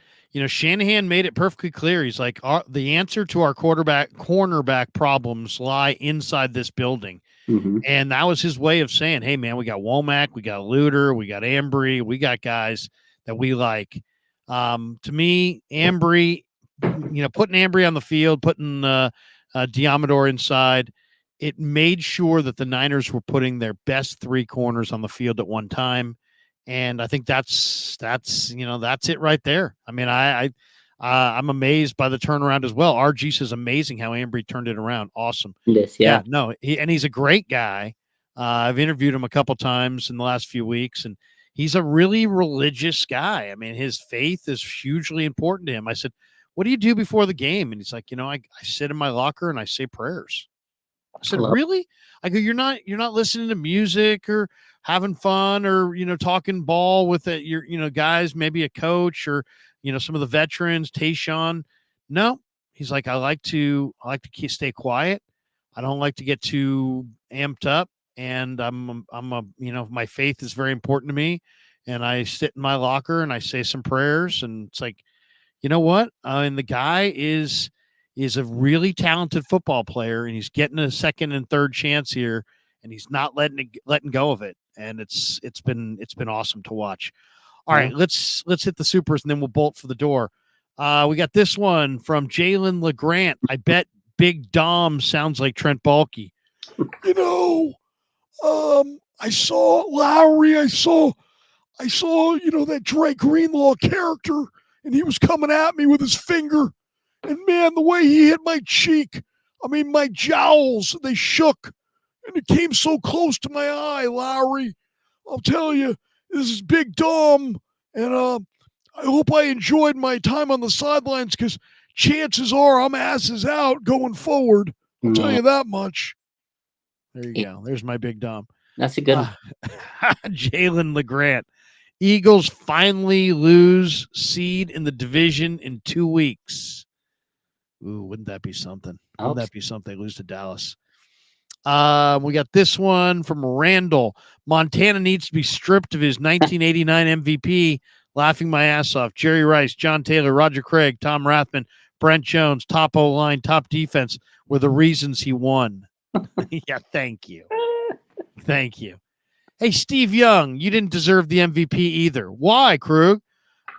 A: Shanahan made it perfectly clear. He's like, the answer to our cornerback problems lie inside this building.
B: Mm-hmm.
A: And that was his way of saying, hey, man, we got Womack, we got Luter, we got Ambry, we got guys that we like. To me, Ambry, putting Ambry on the field, putting Diamador inside, it made sure that the Niners were putting their best 3 corners on the field at one time. And I think that's it right there. I mean, I'm amazed by the turnaround as well. RG says amazing how Ambry turned it around. Awesome.
B: Yeah.
A: No, he's a great guy. I've interviewed him a couple times in the last few weeks, and he's a really religious guy. I mean, his faith is hugely important to him. I said, what do you do before the game? And he's like, I sit in my locker and I say prayers. I said,
B: Hello.
A: really? I go, you're not listening to music or having fun or, talking ball with your, guys, maybe a coach or, some of the veterans, Tayshawn. No, he's like, stay quiet. I don't like to get too amped up. And my faith is very important to me. And I sit in my locker and I say some prayers. And it's like, you know what? And the guy is a really talented football player, and he's getting a second and third chance here, and he's not letting go of it. And it's been awesome to watch. All right, let's hit the supers, and then we'll bolt for the door. We got this one from Jalen LeGrant. I bet Big Dom sounds like Trent Baalke. I saw Lowry. I saw that Dre Greenlaw character, and he was coming at me with his finger. And man, the way he hit my cheek, my jowls, they shook. And it came so close to my eye, Lowry. I'll tell you, this is Big Dom. And I hope I enjoyed my time on the sidelines because chances are I'm asses out going forward. I'll tell you that much. There you go. There's my Big Dom.
B: That's a good one.
A: Jalen LeGrant. Eagles finally lose seed in the division in 2 weeks. Ooh, wouldn't that be something? Wouldn't that be something? They lose to Dallas. We got this one from Randall. Montana needs to be stripped of his 1989 MVP. Laughing my ass off. Jerry Rice, John Taylor, Roger Craig, Tom Rathman, Brent Jones, top O-line, top defense were the reasons he won. Yeah, thank you. Thank you. Hey, Steve Young, you didn't deserve the MVP either. Why, Krug?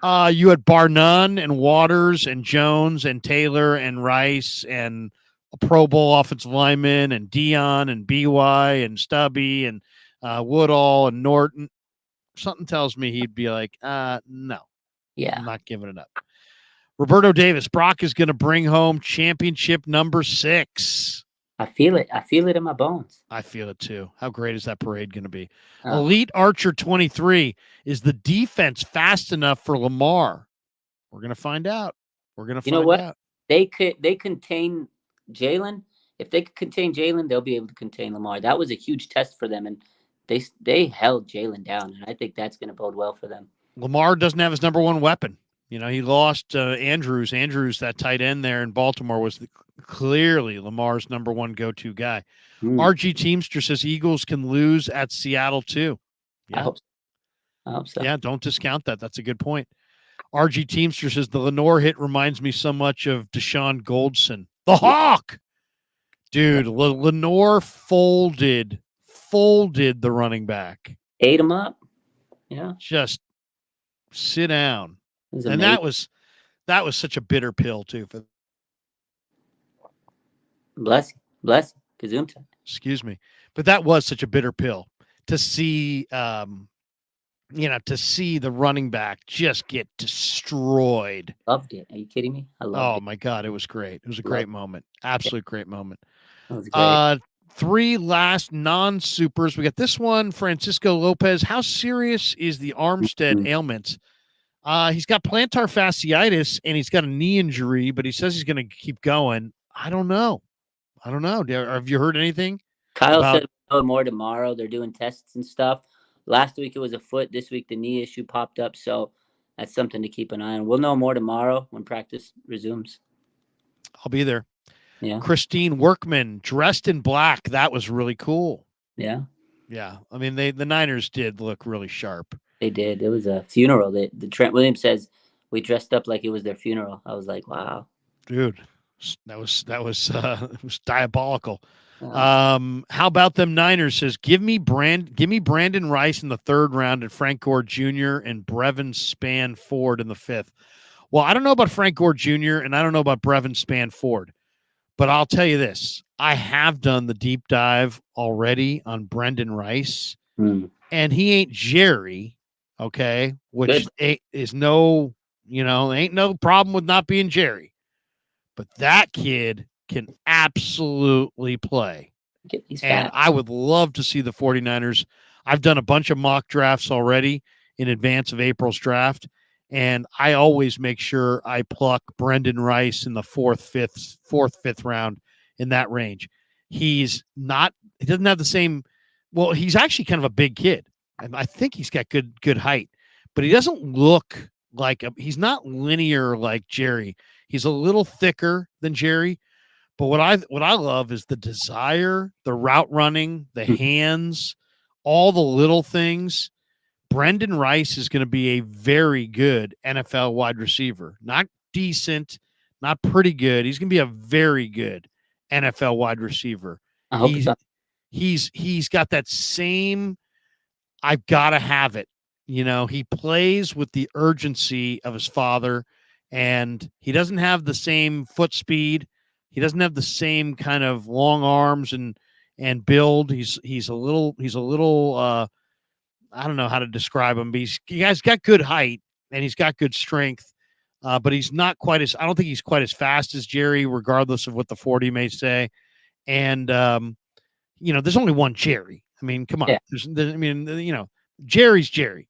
A: You had Barnun and Waters and Jones and Taylor and Rice and a Pro Bowl offensive lineman and Dion and BY and Stubby and Woodall and Norton. Something tells me he'd be like, no.
B: Yeah.
A: I'm not giving it up. Roberto Davis, Brock is going to bring home championship number 6.
B: I feel it. I feel it in my bones.
A: I feel it too. How great is that parade going to be? Elite Archer 23. Is the defense fast enough for Lamar? We're going to find out. We're going to find out. You know what?
B: They contain Jalen. If they could contain Jalen, they'll be able to contain Lamar. That was a huge test for them, and they held Jalen down, and I think that's going to bode well for them. Lamar doesn't have his number one weapon. He lost Andrews. Andrews, that tight end there in Baltimore, was clearly Lamar's number one go-to guy. RG Teamster says Eagles can lose at Seattle too. Yeah. I hope so.
A: Yeah, don't discount that. That's a good point. RG Teamster says the Lenore hit reminds me so much of Deshaun Goldson. The Hawk! Dude, Lenore folded the running back.
B: Ate him up. Yeah.
A: Just sit down. And that was such a bitter pill too.
B: Bless Kazumta.
A: Excuse me, but that was such a bitter pill to see. To see the running back just get destroyed.
B: Loved it. Are you kidding me? I loved it.
A: Oh my God, it was great. It was a great moment. Absolute great moment.
B: That was great.
A: 3 last non-supers. We got this one, Francisco Lopez. How serious is the Armstead ailment? He's got plantar fasciitis and he's got a knee injury, but he says he's going to keep going. I don't know. Have you heard anything?
B: Kyle said we'll know more tomorrow. They're doing tests and stuff. Last week it was a foot. This week the knee issue popped up. So that's something to keep an eye on. We'll know more tomorrow when practice resumes.
A: I'll be there.
B: Yeah.
A: Christine Workman dressed in black. That was really cool.
B: Yeah.
A: Yeah. I mean, the Niners did look really sharp.
B: They did. It was a funeral. The Trent Williams says we dressed up like it was their funeral. I was like, wow.
A: Dude, that was it was diabolical. How about them Niners? Says give me Brandon Rice in the 3rd round and Frank Gore Jr. and Brevin Span Ford in the 5th. Well, I don't know about Frank Gore Jr. and I don't know about Brevin Span Ford, but I'll tell you this: I have done the deep dive already on Brendan Rice, and he ain't Jerry, okay? Which is no, ain't no problem with not being Jerry, but that kid can absolutely play. And I would love to see the 49ers. I've done a bunch of mock drafts already in advance of April's draft, and I always make sure I pluck Brendan Rice in the 4th, 5th round in that range. He doesn't have the same. Well, he's actually kind of a big kid, and I think he's got good height, but he doesn't look like he's not linear like Jerry. He's a little thicker than Jerry. But what I love is the desire, the route running, the hands, all the little things. Brendan Rice is going to be a very good NFL wide receiver. Not decent, not pretty good. He's going to be a very good NFL wide receiver.
B: I hope so.
A: He's got that same I've got to have it. He plays with the urgency of his father, and he doesn't have the same foot speed. He doesn't have the same kind of long arms and build. He's a little I don't know how to describe him, but he's got good height and he's got good strength. But he's not quite as, I don't think he's quite as fast as Jerry, regardless of what the 40 may say. And, there's only one Jerry. I mean, come on.
B: Yeah.
A: Jerry's Jerry.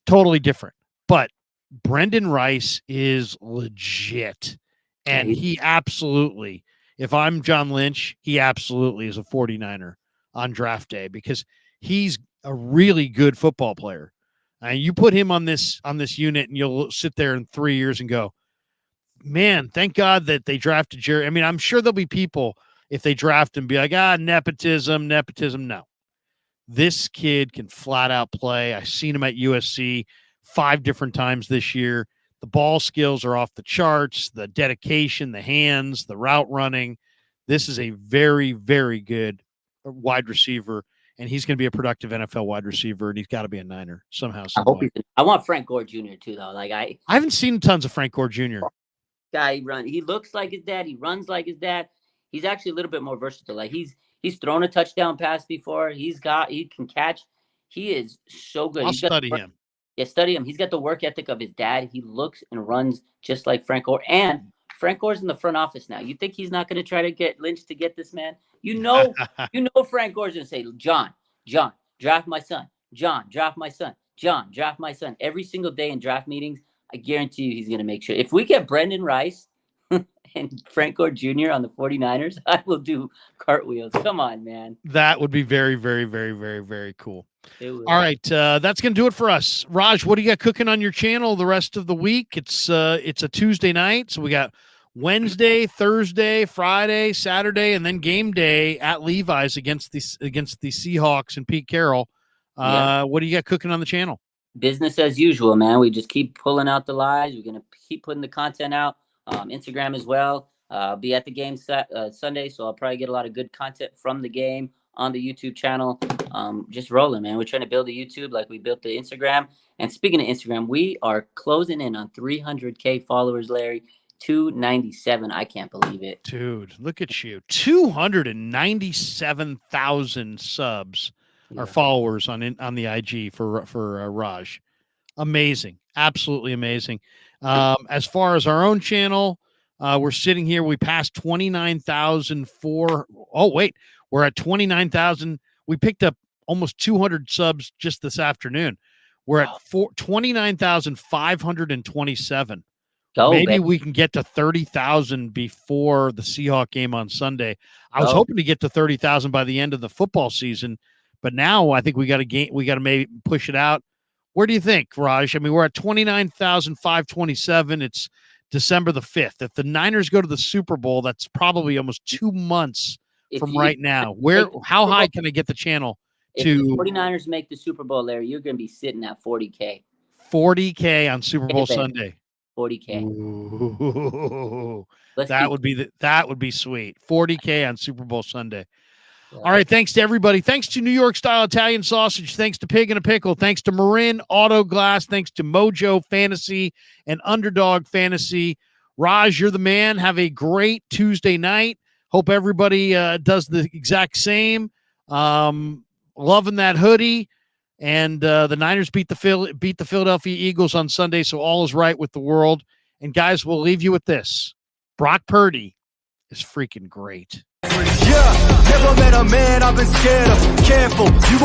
A: Totally different. But Brendan Rice is legit. And he absolutely, if I'm John Lynch, he absolutely is a 49er on draft day because he's a really good football player. And you put him on this unit and you'll sit there in 3 years and go, man, thank God that they drafted Jerry. I mean, I'm sure there'll be people if they draft him be like, nepotism. No, this kid can flat out play. I've seen him at USC 5 different times this year. The ball skills are off the charts, the dedication, the hands, the route running. This is a very, very good wide receiver, and he's going to be a productive NFL wide receiver, and he's got to be a Niner somehow.
B: I want Frank Gore Jr. too, though. Like I
A: haven't seen tons of Frank Gore Jr.
B: Guy run. He looks like his dad. He runs like his dad. He's actually a little bit more versatile. Like he's thrown a touchdown pass before. He can catch. He is so good.
A: I'll study him.
B: Yeah, study him. He's got the work ethic of his dad. He looks and runs just like Frank Gore. And Frank Gore's in the front office now. You think he's not going to try to get Lynch to get this man? Frank Gore's going to say, John, draft my son. John, draft my son. John, draft my son. Every single day in draft meetings, I guarantee you he's going to make sure. If we get Brendan Rice and Frank Gore Jr. on the 49ers, I will do cartwheels. Come on, man.
A: That would be very, very, very, very, very cool. All right, that's going to do it for us. Raj, what do you got cooking on your channel the rest of the week? It's a Tuesday night, so we got Wednesday, Thursday, Friday, Saturday, and then game day at Levi's against the Seahawks and Pete Carroll. What do you got cooking on the channel?
B: Business as usual, man. We just keep pulling out the lives. We're going to keep putting the content out. Instagram as well. I'll be at the game Sunday, so I'll probably get a lot of good content from the game on the YouTube channel. Just rolling, man. We're trying to build the YouTube like we built the Instagram. And speaking of Instagram, we are closing in on 300K followers, Larry. 297. I can't believe it.
A: Dude, look at you. 297,000 subs or followers on the IG for Raj. Amazing. Absolutely amazing. As far as our own channel, we're sitting here. We passed 29,004. Oh, wait. We're at 29,000. We picked up almost 200 subs just this afternoon. We're at 29,527. Maybe we can get to 30,000 before the Seahawk game on Sunday. I was hoping to get to 30,000 by the end of the football season, but now I think we got to maybe push it out. Where do you think, Raj? I mean, we're at 29,527. It's December the 5th. If the Niners go to the Super Bowl, that's probably almost 2 months from right now. How high can I get the channel to?
B: If the 49ers make the Super Bowl, Larry, you're going to be sitting at 40K.
A: 40K on Super Bowl Sunday.
B: 40K.
A: Ooh, that would be sweet. 40K on Super Bowl Sunday. Yeah. All right, thanks to everybody. Thanks to New York Style Italian Sausage. Thanks to Pig and a Pickle. Thanks to Marin Auto Glass. Thanks to Mojo Fantasy and Underdog Fantasy. Raj, you're the man. Have a great Tuesday night. Hope everybody does the exact same. Loving that hoodie. And the Niners beat the Philadelphia Eagles on Sunday, so all is right with the world. And, guys, we'll leave you with this. Brock Purdy is freaking great.
E: Yeah, never met a man I've been scared of. Careful, you